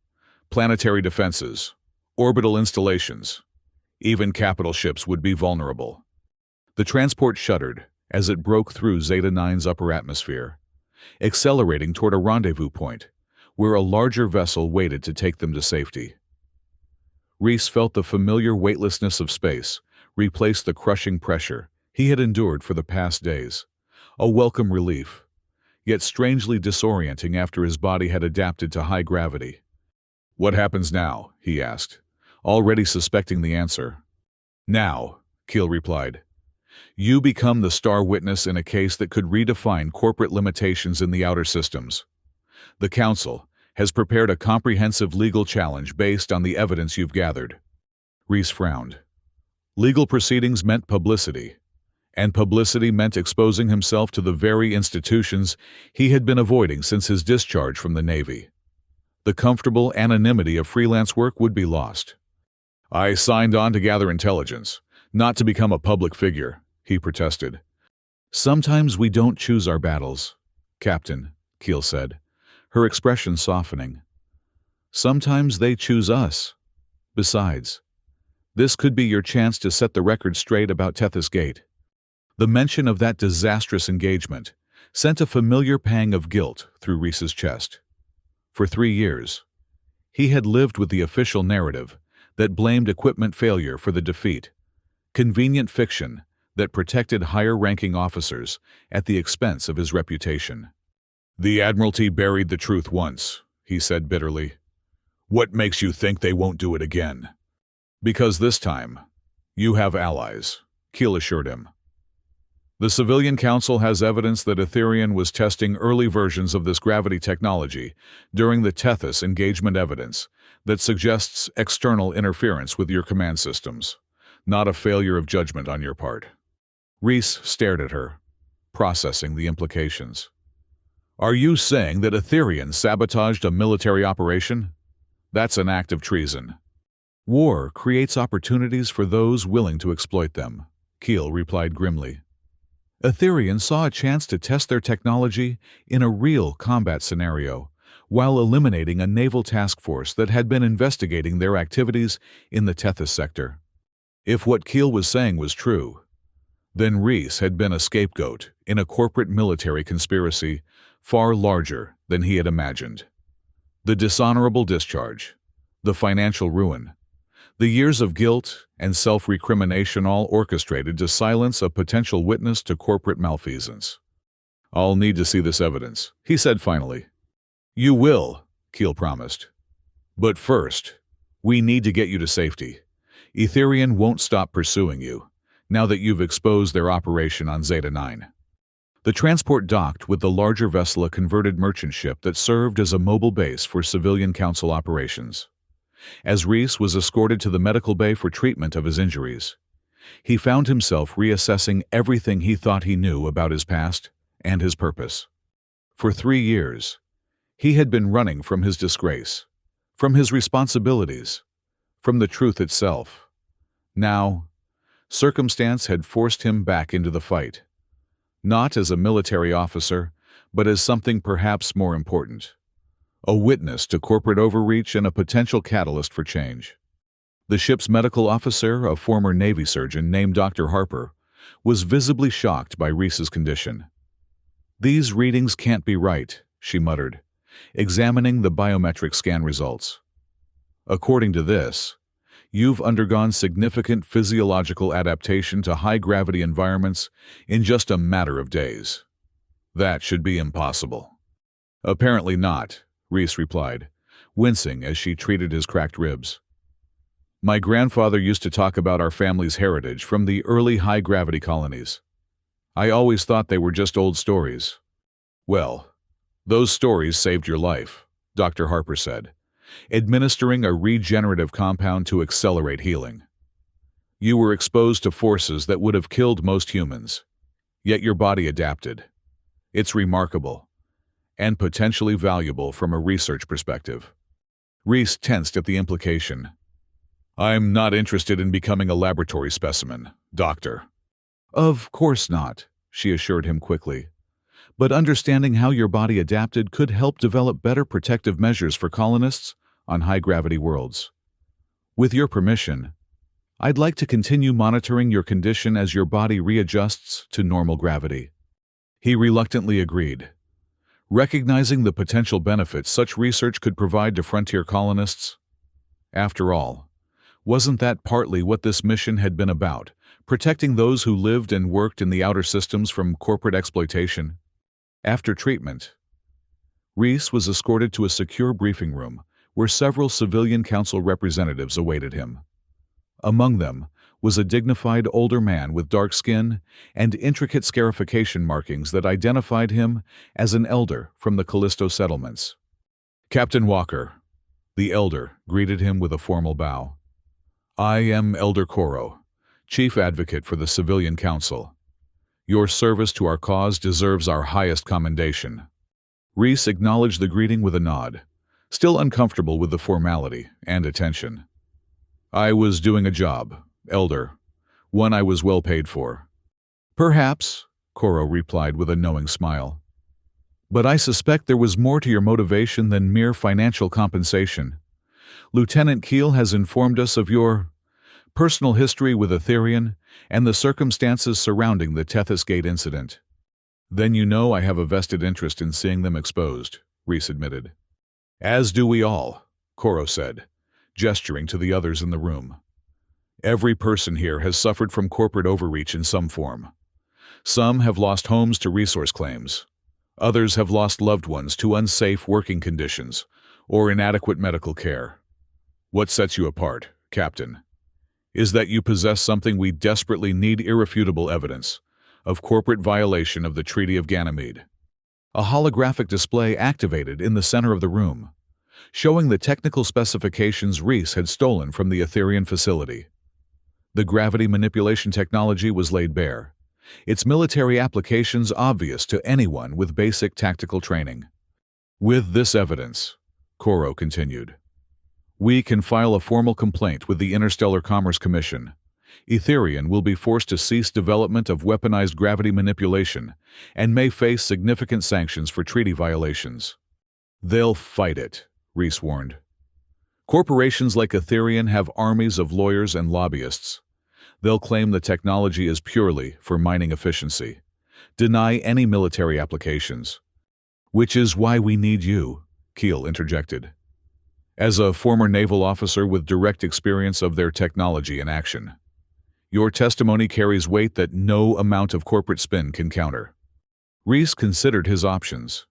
Speaker 1: Planetary defenses, orbital installations, even capital ships would be vulnerable." The transport shuddered as it broke through Zeta-9's upper atmosphere, accelerating toward a rendezvous point, where a larger vessel waited to take them to safety. Reese felt the familiar weightlessness of space replace the crushing pressure he had endured for the past days, a welcome relief, yet strangely disorienting after his body had adapted to high gravity. "What happens now?" he asked, already suspecting the answer. "Now," Keel replied, "you become the star witness in a case that could redefine corporate limitations in the outer systems. The Council has prepared a comprehensive legal challenge based on the evidence you've gathered." Reese frowned. Legal proceedings meant publicity, and publicity meant exposing himself to the very institutions he had been avoiding since his discharge from the Navy. The comfortable anonymity of freelance work would be lost. "I signed on to gather intelligence, not to become a public figure," he protested. "Sometimes we don't choose our battles, Captain," Keel said, her expression softening. "Sometimes they choose us. Besides, this could be your chance to set the record straight about Tethys Gate." The mention of that disastrous engagement sent a familiar pang of guilt through Reese's chest. For 3 years, he had lived with the official narrative that blamed equipment failure for the defeat, convenient fiction that protected higher-ranking officers at the expense of his reputation. "The Admiralty buried the truth once," he said bitterly. "What makes you think they won't do it again?" "Because this time, you have allies," Keel assured him. "The Civilian Council has evidence that Etherian was testing early versions of this gravity technology during the Tethys engagement evidence that suggests external interference with your command systems, not a failure of judgment on your part." Reese stared at her, processing the implications. "Are you saying that Etherian sabotaged a military operation? That's an act of treason." War creates opportunities for those willing to exploit them, Keel replied grimly. Etherian saw a chance to test their technology in a real combat scenario, while eliminating a naval task force that had been investigating their activities in the Tethys sector. If what Keel was saying was true, then Reese had been a scapegoat in a corporate military conspiracy far larger than he had imagined. The dishonorable discharge, the financial ruin, the years of guilt and self-recrimination all orchestrated to silence a potential witness to corporate malfeasance. "I'll need to see this evidence," he said finally. "You will," Keel promised. "But first, we need to get you to safety. Etherian won't stop pursuing you, now that you've exposed their operation on Zeta-9. The transport docked with the larger vessel, a converted merchant ship that served as a mobile base for civilian council operations. As Reese was escorted to the medical bay for treatment of his injuries, he found himself reassessing everything he thought he knew about his past and his purpose. For 3 years, he had been running from his disgrace, from his responsibilities, from the truth itself. Now, circumstance had forced him back into the fight, not as a military officer, but as something perhaps more important: a witness to corporate overreach and a potential catalyst for change. The ship's medical officer, a former Navy surgeon named Dr. Harper, was visibly shocked by Reese's condition. "These readings can't be right," she muttered, examining the biometric scan results. "According to this, you've undergone significant physiological adaptation to high-gravity environments in just a matter of days. That should be impossible." "Apparently not," Reese replied, wincing as she treated his cracked ribs. "My grandfather used to talk about our family's heritage from the early high-gravity colonies. I always thought they were just old stories." "Well, those stories saved your life," Dr. Harper said, administering a regenerative compound to accelerate healing. "You were exposed to forces that would have killed most humans, yet your body adapted. It's remarkable, and potentially valuable from a research perspective." Reese tensed at the implication. "I'm not interested in becoming a laboratory specimen, Doctor." "Of course not," she assured him quickly. "But understanding how your body adapted could help develop better protective measures for colonists on high-gravity worlds. With your permission, I'd like to continue monitoring your condition as your body readjusts to normal gravity." He reluctantly agreed, recognizing the potential benefits such research could provide to frontier colonists. After all, wasn't that partly what this mission had been about, protecting those who lived and worked in the outer systems from corporate exploitation? After treatment, Reese was escorted to a secure briefing room where several civilian council representatives awaited him. Among them was a dignified older man with dark skin and intricate scarification markings that identified him as an elder from the Callisto settlements. "Captain Walker," the elder greeted him with a formal bow. "I am Elder Coro, Chief Advocate for the Civilian Council. Your service to our cause deserves our highest commendation." Reese acknowledged the greeting with a nod, still uncomfortable with the formality and attention. "I was doing a job, Elder, one I was well paid for." "Perhaps," Coro replied with a knowing smile. "But I suspect there was more to your motivation than mere financial compensation. Lieutenant Keel has informed us of your personal history with Etherian and the circumstances surrounding the Tethys Gate incident." "Then you know I have a vested interest in seeing them exposed," Reese admitted. "As do we all," Coro said, gesturing to the others in the room. "Every person here has suffered from corporate overreach in some form. Some have lost homes to resource claims. Others have lost loved ones to unsafe working conditions or inadequate medical care. What sets you apart, Captain, is that you possess something we desperately need: irrefutable evidence of corporate violation of the Treaty of Ganymede." A holographic display activated in the center of the room, showing the technical specifications Reese had stolen from the Etherian facility. The gravity manipulation technology was laid bare, its military applications obvious to anyone with basic tactical training. "With this evidence," Coro continued, We can file a formal complaint with the Interstellar Commerce Commission. Etherian will be forced to cease development of weaponized gravity manipulation and may face significant sanctions for treaty violations. They'll fight it, Reese warned. Corporations like Etherian have armies of lawyers and lobbyists. They'll claim the technology is purely for mining efficiency, deny any military applications. Which is why we need you, Keel interjected. As a former naval officer with direct experience of their technology in action, your testimony carries weight that no amount of corporate spin can counter. Reese considered his options.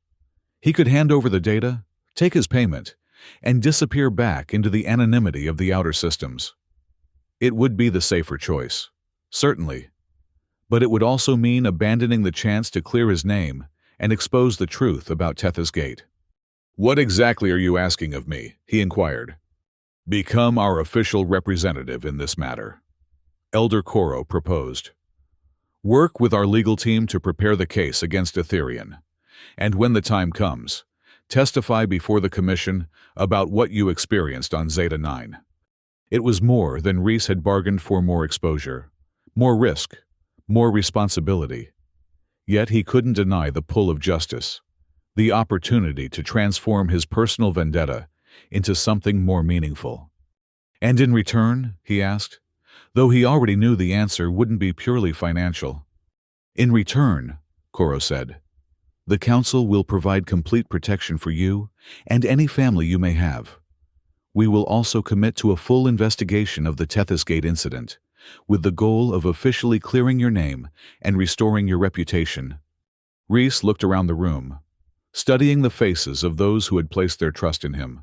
Speaker 1: He could hand over the data, take his payment, and disappear back into the anonymity of the outer systems. It would be the safer choice, certainly, but it would also mean abandoning the chance to clear his name and expose the truth about Tethys Gate. "What exactly are you asking of me?" he inquired. "Become our official representative in this matter," Elder Koro proposed. "Work with our legal team to prepare the case against Etherian, and when the time comes, testify before the Commission about what you experienced on Zeta 9. It was more than Reese had bargained for: more exposure, more risk, more responsibility. Yet he couldn't deny the pull of justice, the opportunity to transform his personal vendetta into something more meaningful. "And in return?" he asked, though he already knew the answer wouldn't be purely financial. "In return," Koro said, "the Council will provide complete protection for you and any family you may have. We will also commit to a full investigation of the Tethys Gate incident, with the goal of officially clearing your name and restoring your reputation." Reese looked around the room, studying the faces of those who had placed their trust in him.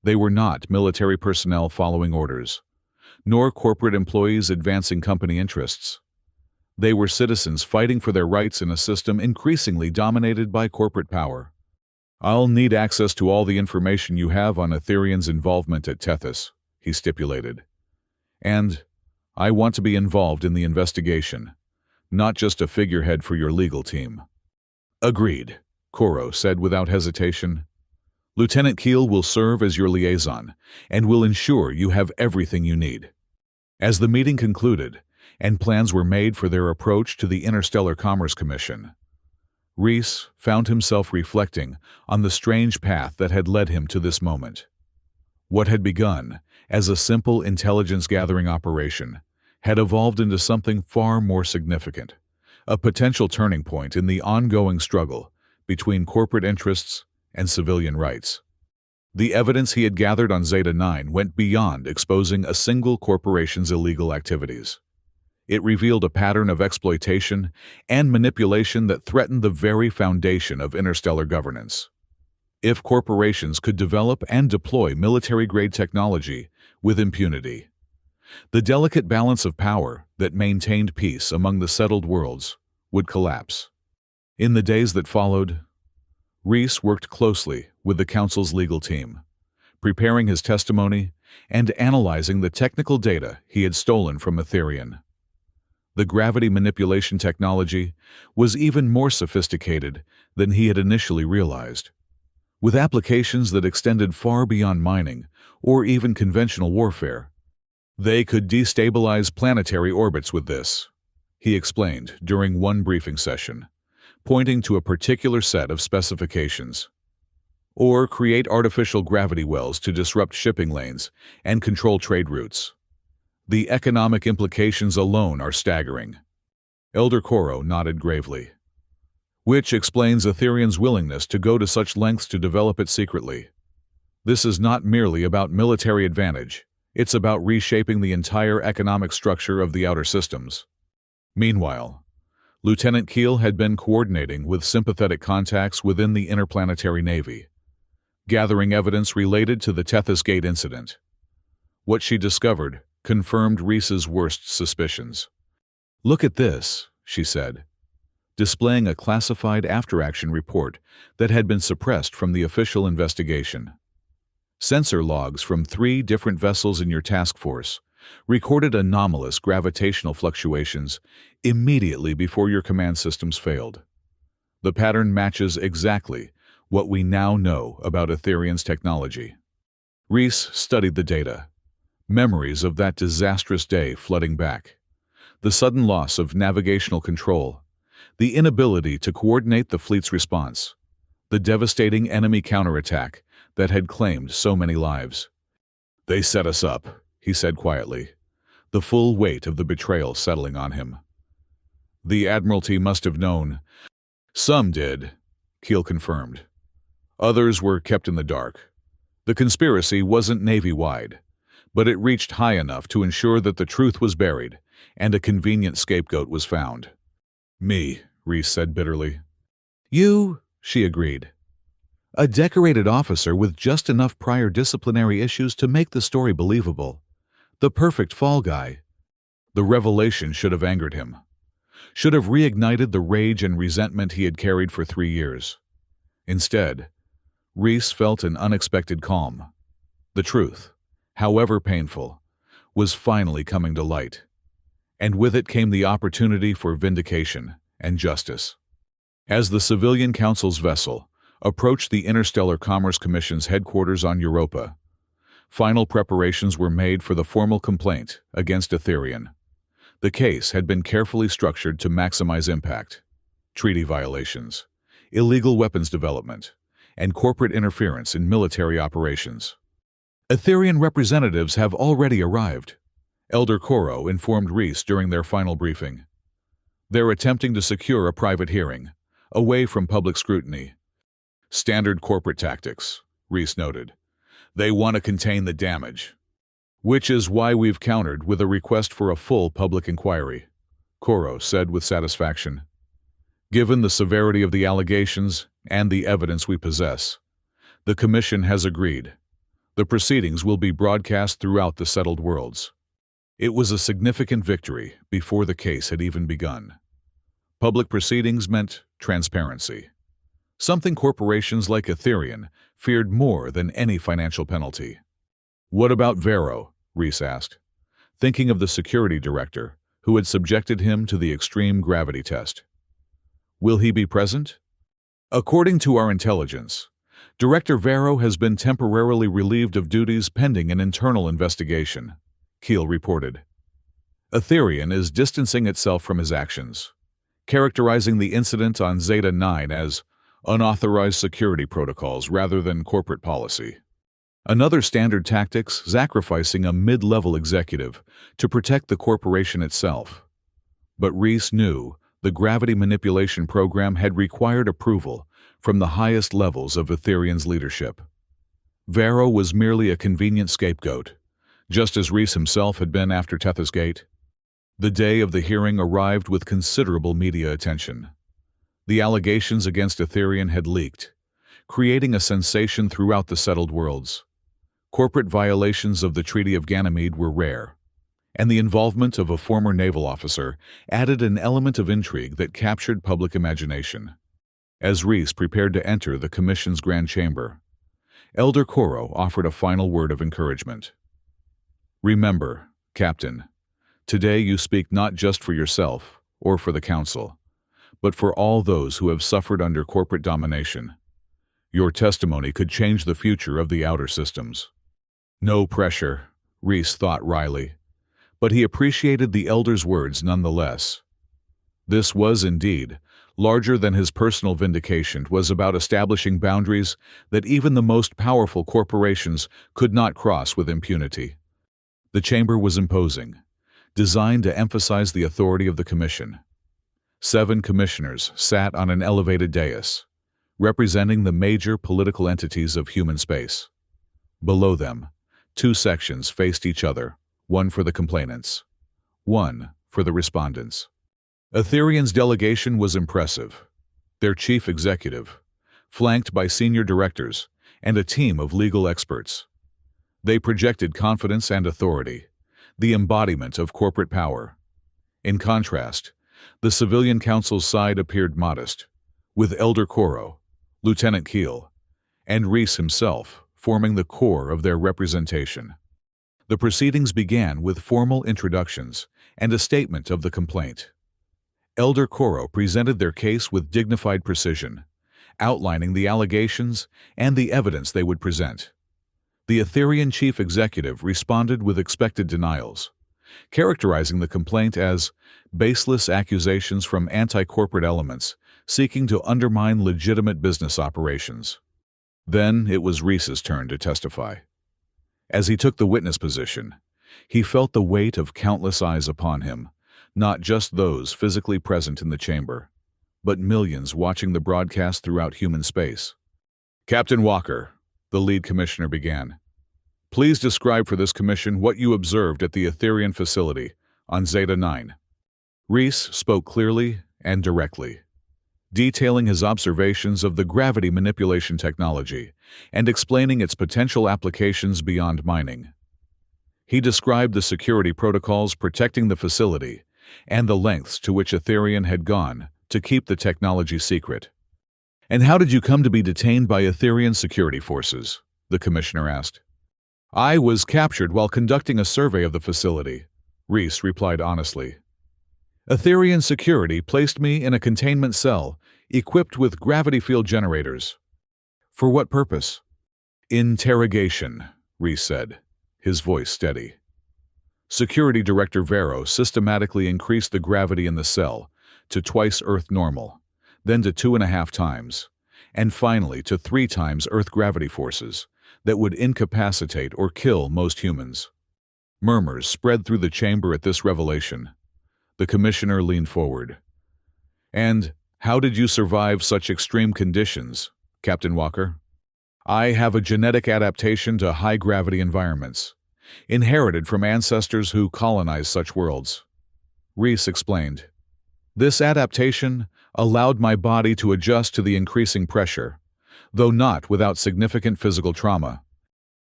Speaker 1: They were not military personnel following orders, nor corporate employees advancing company interests. They were citizens fighting for their rights in a system increasingly dominated by corporate power. "I'll need access to all the information you have on Etherian's involvement at Tethys," he stipulated. "And I want to be involved in the investigation, not just a figurehead for your legal team." "Agreed," Koro said without hesitation. "Lieutenant Keel will serve as your liaison and will ensure you have everything you need." As the meeting concluded and plans were made for their approach to the Interstellar Commerce Commission, Reese found himself reflecting on the strange path that had led him to this moment. What had begun as a simple intelligence-gathering operation had evolved into something far more significant, a potential turning point in the ongoing struggle between corporate interests and civilian rights. The evidence he had gathered on Zeta 9 went beyond exposing a single corporation's illegal activities. It revealed a pattern of exploitation and manipulation that threatened the very foundation of interstellar governance. If corporations could develop and deploy military-grade technology with impunity, the delicate balance of power that maintained peace among the settled worlds would collapse. In the days that followed, Reese worked closely with the Council's legal team, preparing his testimony and analyzing the technical data he had stolen from Etherian. The gravity manipulation technology was even more sophisticated than he had initially realized, with applications that extended far beyond mining or even conventional warfare. "They could destabilize planetary orbits with this," he explained during one briefing session, pointing to a particular set of specifications. "Or create artificial gravity wells to disrupt shipping lanes and control trade routes. The economic implications alone are staggering." Elder Koro nodded gravely. "Which explains Etherian's willingness to go to such lengths to develop it secretly. This is not merely about military advantage, it's about reshaping the entire economic structure of the outer systems." Meanwhile, Lieutenant Keel had been coordinating with sympathetic contacts within the Interplanetary Navy, gathering evidence related to the Tethys Gate incident. What she discovered confirmed Reese's worst suspicions. "Look at this," she said, displaying a classified after-action report that had been suppressed from the official investigation. "Sensor logs from 3 different vessels in your task force recorded anomalous gravitational fluctuations immediately before your command systems failed. The pattern matches exactly what we now know about Etherian's technology." Reese studied the data, memories of that disastrous day flooding back. The sudden loss of navigational control, the inability to coordinate the fleet's response, the devastating enemy counterattack that had claimed so many lives. "They set us up," he said quietly, the full weight of the betrayal settling on him. "The Admiralty must have known." "Some did," Keel confirmed. "Others were kept in the dark. The conspiracy wasn't Navy-wide, but it reached high enough to ensure that the truth was buried and a convenient scapegoat was found." "Me," Reese said bitterly. "You," she agreed. "A decorated officer with just enough prior disciplinary issues to make the story believable. The perfect fall guy." The revelation should have angered him, should have reignited the rage and resentment he had carried for 3 years. Instead, Reese felt an unexpected calm. The truth, however painful, was finally coming to light, and with it came the opportunity for vindication and justice. As the Civilian Council's vessel approached the Interstellar Commerce Commission's headquarters on Europa, final preparations were made for the formal complaint against Etherian. The case had been carefully structured to maximize impact: treaty violations, illegal weapons development, and corporate interference in military operations. "Etherian representatives have already arrived," Elder Koro informed Reese during their final briefing. "They're attempting to secure a private hearing, away from public scrutiny." "Standard corporate tactics," Reese noted. "They want to contain the damage." "Which is why we've countered with a request for a full public inquiry," Koro said with satisfaction. "Given the severity of the allegations and the evidence we possess, the Commission has agreed. The proceedings will be broadcast throughout the settled worlds." It was a significant victory before the case had even begun. Public proceedings meant transparency, something corporations like Etherian feared more than any financial penalty. "What about Vero?" Reese asked, thinking of the security director who had subjected him to the extreme gravity test. "Will he be present?" "According to our intelligence, Director Vero has been temporarily relieved of duties pending an internal investigation," Keel reported. "Etherian is distancing itself from his actions, characterizing the incident on Zeta-9 as unauthorized security protocols rather than corporate policy. Another standard tactics, sacrificing a mid-level executive to protect the corporation itself." But Reese knew the gravity manipulation program had required approval from the highest levels of Etherian's leadership. Vero was merely a convenient scapegoat, just as Reese himself had been after Tethys Gate. The day of the hearing arrived with considerable media attention. The allegations against Etherian had leaked, creating a sensation throughout the settled worlds. Corporate violations of the Treaty of Ganymede were rare, and the involvement of a former naval officer added an element of intrigue that captured public imagination. As Reese prepared to enter the Commission's Grand Chamber, Elder Koro offered a final word of encouragement. "Remember, Captain, today you speak not just for yourself or for the Council, but for all those who have suffered under corporate domination. Your testimony could change the future of the outer systems." No pressure, Reese thought wryly, but he appreciated the elder's words nonetheless. This was, indeed, larger than his personal vindication. It was about establishing boundaries that even the most powerful corporations could not cross with impunity. The chamber was imposing, designed to emphasize the authority of the Commission. 7 commissioners sat on an elevated dais, representing the major political entities of human space. Below them, 2 sections faced each other, one for the complainants, one for the respondents. Etherian's delegation was impressive. Their chief executive, flanked by senior directors and a team of legal experts. They projected confidence and authority, the embodiment of corporate power. In contrast, the Civilian Council's side appeared modest, with Elder Koro, Lieutenant Keel, and Reese himself forming the core of their representation. The proceedings began with formal introductions and a statement of the complaint. Elder Koro presented their case with dignified precision, outlining the allegations and the evidence they would present. The Ethereum chief executive responded with expected denials, characterizing the complaint as baseless accusations from anti-corporate elements seeking to undermine legitimate business operations. Then it was Reese's turn to testify. As he took the witness position, he felt the weight of countless eyes upon him, not just those physically present in the chamber, but millions watching the broadcast throughout human space. "Captain Walker," the lead commissioner began, "please describe for this commission what you observed at the Ethereum facility on Zeta 9. Reese spoke clearly and directly, detailing his observations of the gravity manipulation technology and explaining its potential applications beyond mining. He described the security protocols protecting the facility and the lengths to which Ethereum had gone to keep the technology secret. "And how did you come to be detained by Ethereum security forces?" the commissioner asked. "I was captured while conducting a survey of the facility," Reese replied honestly. "Ethereum security placed me in a containment cell equipped with gravity field generators." "For what purpose?" "Interrogation," Reese said, his voice steady. Security Director Vero systematically increased the gravity in the cell to twice Earth normal, then to 2.5 times, and finally to 3 times Earth gravity forces that would incapacitate or kill most humans. Murmurs spread through the chamber at this revelation. The commissioner leaned forward. "And how did you survive such extreme conditions, Captain Walker?" "I have a genetic adaptation to high-gravity environments, inherited from ancestors who colonized such worlds," Reese explained. "This adaptation allowed my body to adjust to the increasing pressure, though not without significant physical trauma."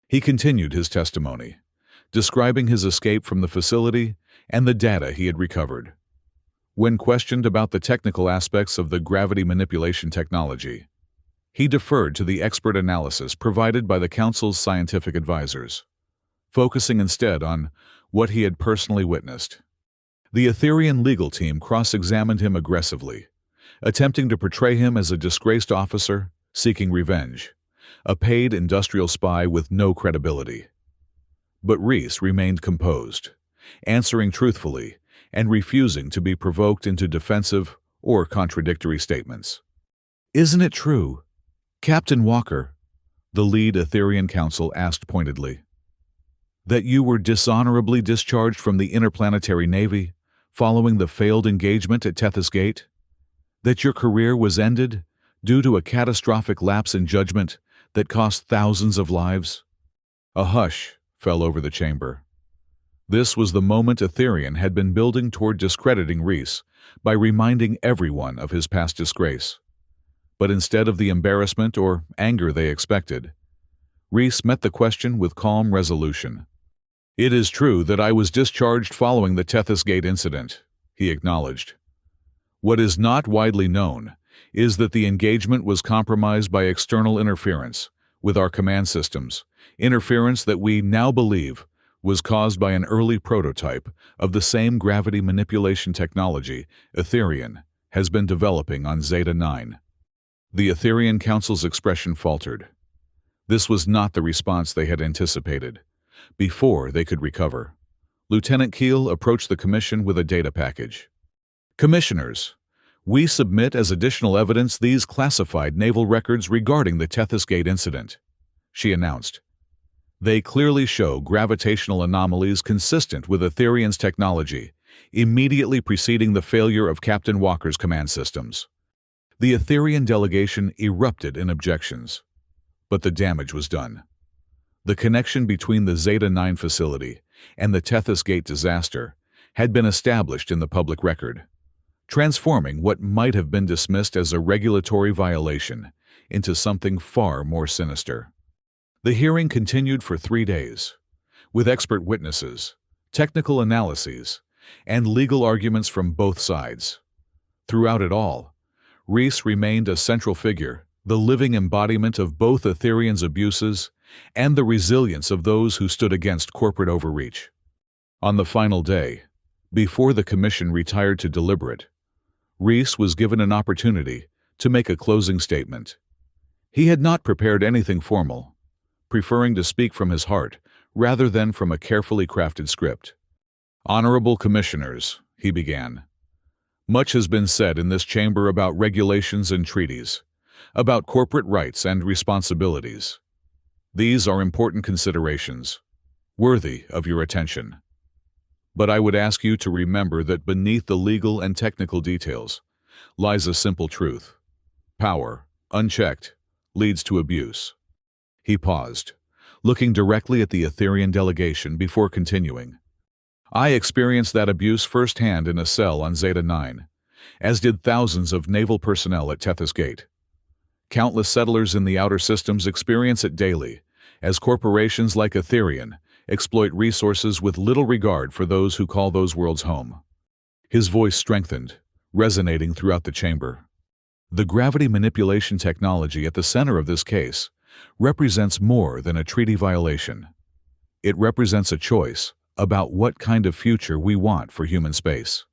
Speaker 1: He continued his testimony, describing his escape from the facility and the data he had recovered. When questioned about the technical aspects of the gravity manipulation technology, he deferred to the expert analysis provided by the Council's scientific advisors, focusing instead on what he had personally witnessed. The Ethereum legal team cross-examined him aggressively, attempting to portray him as a disgraced officer seeking revenge, a paid industrial spy with no credibility. But Reese remained composed, answering truthfully and refusing to be provoked into defensive or contradictory statements. "Isn't it true, Captain Walker," the lead Ethereum counsel asked pointedly, "that you were dishonorably discharged from the Interplanetary Navy following the failed engagement at Tethys Gate? That your career was ended due to a catastrophic lapse in judgment that cost thousands of lives?" A hush fell over the chamber. This was the moment Ethereum had been building toward discrediting Reese by reminding everyone of his past disgrace. But instead of the embarrassment or anger they expected, Reese met the question with calm resolution. "It is true that I was discharged following the Tethys Gate incident," he acknowledged. "What is not widely known is that the engagement was compromised by external interference with our command systems, interference that we now believe was caused by an early prototype of the same gravity manipulation technology Ethereum has been developing on Zeta 9. The Ethereum Council's expression faltered. This was not the response they had anticipated. Before they could recover, Lieutenant Keel approached the Commission with a data package. "Commissioners, we submit as additional evidence these classified naval records regarding the Tethys Gate incident," she announced. "They clearly show gravitational anomalies consistent with Ethereum's technology, immediately preceding the failure of Captain Walker's command systems." The Ethereum delegation erupted in objections, but the damage was done. The connection between the Zeta 9 facility and the Tethys Gate disaster had been established in the public record, transforming what might have been dismissed as a regulatory violation into something far more sinister. The hearing continued for 3 days, with expert witnesses, technical analyses, and legal arguments from both sides. Throughout it all, Reese remained a central figure, the living embodiment of both Ethereum's abuses and the resilience of those who stood against corporate overreach. On the final day, before the Commission retired to deliberate, Reese was given an opportunity to make a closing statement. He had not prepared anything formal, preferring to speak from his heart rather than from a carefully crafted script. "Honorable Commissioners," he began, "much has been said in this chamber about regulations and treaties, about corporate rights and responsibilities. These are important considerations, worthy of your attention. But I would ask you to remember that beneath the legal and technical details lies a simple truth. Power, unchecked, leads to abuse." He paused, looking directly at the Etherean delegation before continuing. "I experienced that abuse firsthand in a cell on Zeta 9, as did thousands of naval personnel at Tethys Gate. Countless settlers in the outer systems experience it daily, as corporations like Etherean exploit resources with little regard for those who call those worlds home." His voice strengthened, resonating throughout the chamber. The gravity manipulation technology at the center of this case represents more than a treaty violation. It represents a choice about what kind of future we want for human space.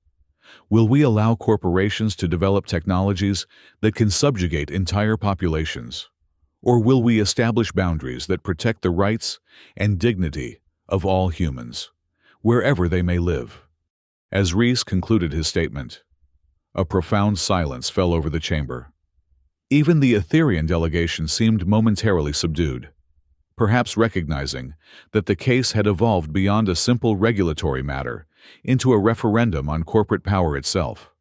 Speaker 1: Will we allow corporations to develop technologies that can subjugate entire populations? Or will we establish boundaries that protect the rights and dignity of all humans, wherever they may live? As Reese concluded his statement, a profound silence fell over the chamber. Even the Etherean delegation seemed momentarily subdued, perhaps recognizing that the case had evolved beyond a simple regulatory matter into a referendum on corporate power itself.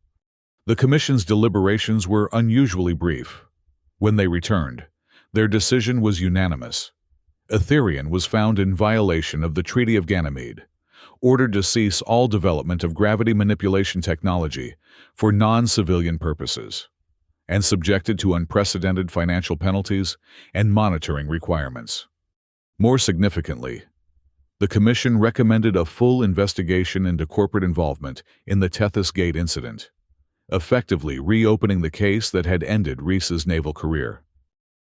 Speaker 1: The Commission's deliberations were unusually brief. When they returned, their decision was unanimous. Etherean was found in violation of the Treaty of Ganymede, ordered to cease all development of gravity manipulation technology for non-civilian purposes, and subjected to unprecedented financial penalties and monitoring requirements. More significantly, the Commission recommended a full investigation into corporate involvement in the Tethys Gate incident, effectively reopening the case that had ended Reese's naval career.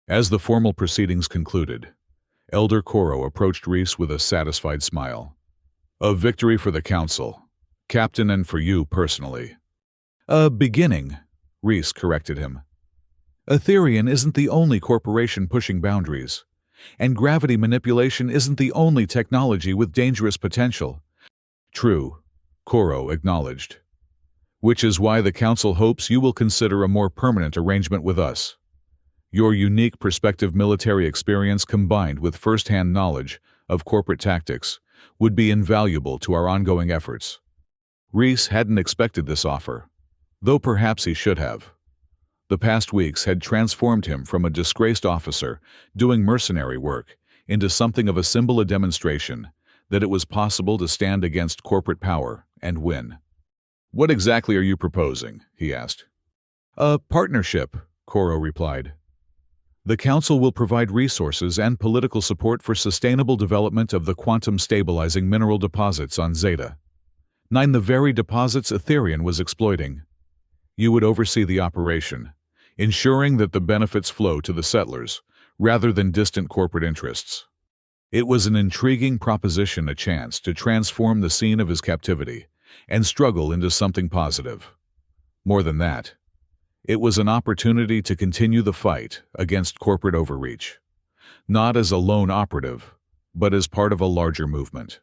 Speaker 1: As the formal proceedings concluded, Elder Koro approached Reese with a satisfied smile. "A victory for the Council, Captain, and for you personally." "A beginning," Reese corrected him. "Etherean isn't the only corporation pushing boundaries, and gravity manipulation isn't the only technology with dangerous potential." "True," Koro acknowledged. "Which is why the Council hopes you will consider a more permanent arrangement with us. Your unique prospective military experience combined with first-hand knowledge of corporate tactics would be invaluable to our ongoing efforts." Reese hadn't expected this offer, though perhaps he should have. The past weeks had transformed him from a disgraced officer doing mercenary work into something of a symbol of demonstration that it was possible to stand against corporate power and win. "What exactly are you proposing?" he asked. "A partnership," Koro replied. "The Council will provide resources and political support for sustainable development of the quantum-stabilizing mineral deposits on Zeta 9, the very deposits Etherean was exploiting. You would oversee the operation, ensuring that the benefits flow to the settlers rather than distant corporate interests." It was an intriguing proposition, a chance to transform the scene of his captivity and struggle into something positive. More than that, it was an opportunity to continue the fight against corporate overreach, not as a lone operative, but as part of a larger movement.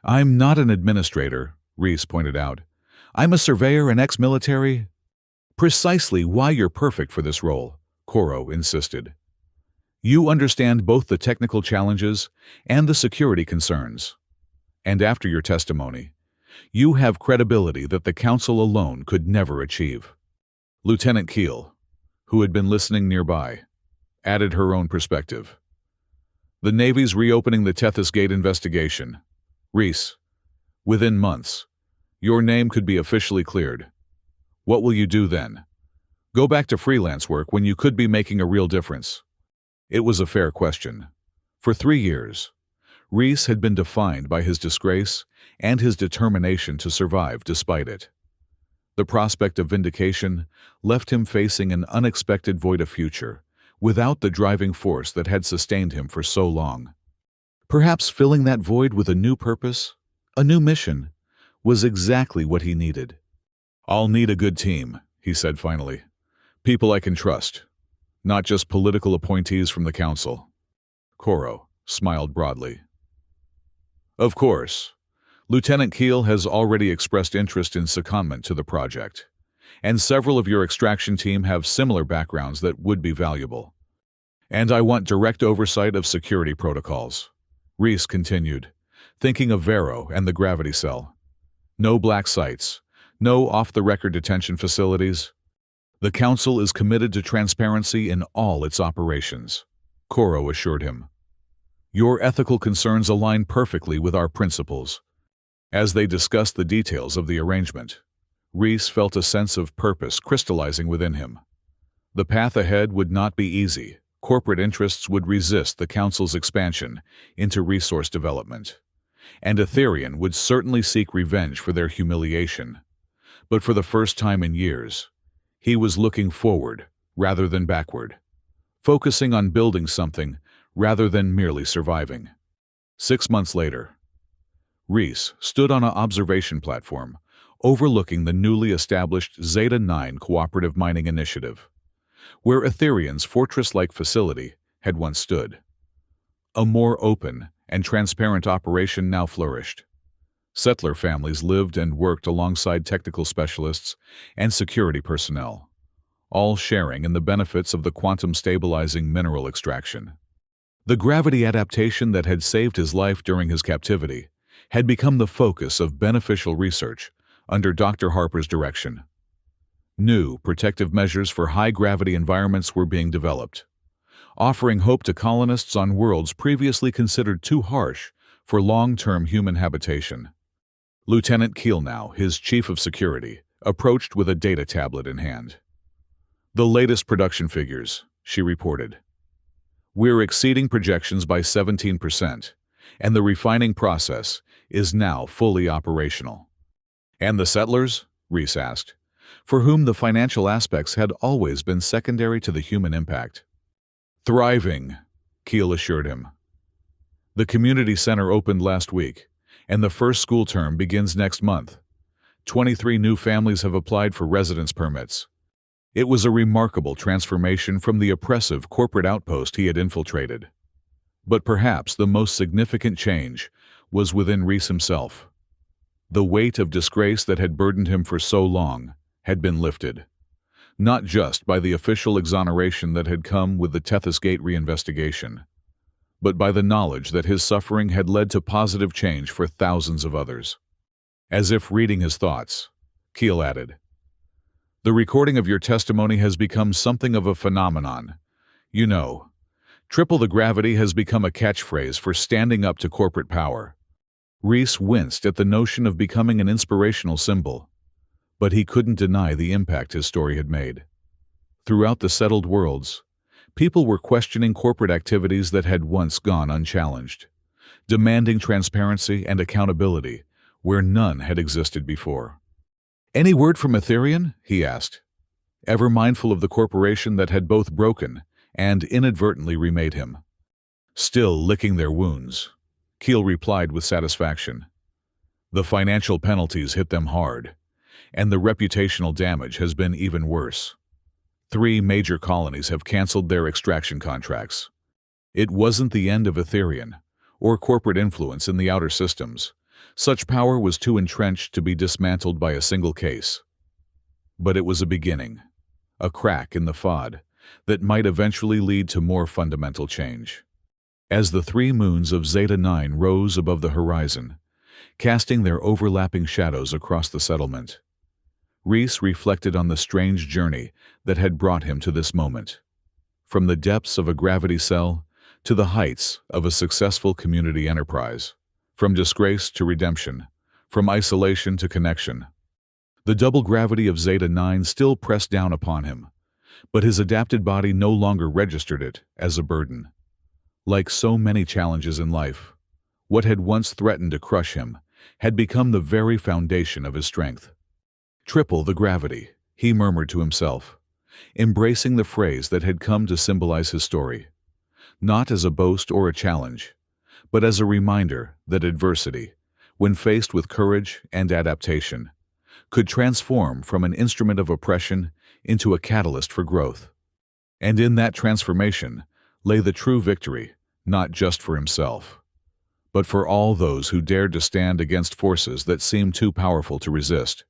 Speaker 1: "I'm not an administrator," Reese pointed out. "I'm a surveyor and ex-military." "Precisely why you're perfect for this role," Koro insisted. "You understand both the technical challenges and the security concerns. And after your testimony, you have credibility that the Council alone could never achieve." Lieutenant Keel, who had been listening nearby, added her own perspective. "The Navy's reopening the Tethys Gate investigation. Reese, within months, your name could be officially cleared. What will you do then? Go back to freelance work when you could be making a real difference?" It was a fair question. For 3 years, Reese had been defined by his disgrace and his determination to survive despite it. The prospect of vindication left him facing an unexpected void of future, without the driving force that had sustained him for so long. Perhaps filling that void with a new purpose, a new mission, was exactly what he needed. "I'll need a good team," he said finally. "People I can trust, not just political appointees from the Council." Koro, smiled broadly. Of course, Lieutenant Keel has already expressed interest in secondment to the project, and several of your extraction team have similar backgrounds that would be valuable. And I want direct oversight of security protocols. Reese continued, thinking of Vero and the gravity cell. No black sites, no off-the-record detention facilities. The Council is committed to transparency in all its operations, Koro assured him. Your ethical concerns align perfectly with our principles. As they discussed the details of the arrangement, Reese felt a sense of purpose crystallizing within him. The path ahead would not be easy. Corporate interests would resist the Council's expansion into resource development, and Etherian would certainly seek revenge for their humiliation. But for the first time in years, he was looking forward rather than backward, focusing on building something rather than merely surviving. 6 months later, Reese stood on an observation platform overlooking the newly established Zeta-9 Cooperative Mining Initiative, where Etherian's fortress-like facility had once stood. A more open and transparent operation now flourished. Settler families lived and worked alongside technical specialists and security personnel, all sharing in the benefits of the quantum-stabilizing mineral extraction. The gravity adaptation that had saved his life during his captivity had become the focus of beneficial research under Dr. Harper's direction. New protective measures for high-gravity environments were being developed, offering hope to colonists on worlds previously considered too harsh for long-term human habitation. Lieutenant Keel now, his chief of security, approached with a data tablet in hand. The latest production figures, she reported. We're exceeding projections by 17%, and the refining process is now fully operational. And the settlers? Reese asked, for whom the financial aspects had always been secondary to the human impact. Thriving, Keel assured him. The community center opened last week, and the first school term begins next month. 23 new families have applied for residence permits. It was a remarkable transformation from the oppressive corporate outpost he had infiltrated. But perhaps the most significant change was within Reese himself. The weight of disgrace that had burdened him for so long had been lifted, not just by the official exoneration that had come with the Tethys Gate reinvestigation, but by the knowledge that his suffering had led to positive change for thousands of others. As if reading his thoughts, Keel added, "The recording of your testimony has become something of a phenomenon. You know, triple the gravity has become a catchphrase for standing up to corporate power." Reese winced at the notion of becoming an inspirational symbol, but he couldn't deny the impact his story had made. Throughout the settled worlds, people were questioning corporate activities that had once gone unchallenged, demanding transparency and accountability where none had existed before. "Any word from Etherian?" he asked, ever mindful of the corporation that had both broken and inadvertently remade him. Still licking their wounds, Keel replied with satisfaction. The financial penalties hit them hard, and the reputational damage has been even worse. 3 major colonies have canceled their extraction contracts. It wasn't the end of Etherian, or corporate influence in the outer systems. Such power was too entrenched to be dismantled by a single case. But it was a beginning, a crack in the FOD that might eventually lead to more fundamental change. As the 3 moons of Zeta-9 rose above the horizon, casting their overlapping shadows across the settlement, Reese reflected on the strange journey that had brought him to this moment. From the depths of a gravity cell to the heights of a successful community enterprise, from disgrace to redemption, from isolation to connection. The double gravity of Zeta-9 still pressed down upon him, but his adapted body no longer registered it as a burden. Like so many challenges in life, what had once threatened to crush him had become the very foundation of his strength. "Triple the gravity," he murmured to himself, embracing the phrase that had come to symbolize his story, not as a boast or a challenge, but as a reminder that adversity, when faced with courage and adaptation, could transform from an instrument of oppression into a catalyst for growth. And in that transformation lay the true victory not just for himself, but for all those who dared to stand against forces that seemed too powerful to resist.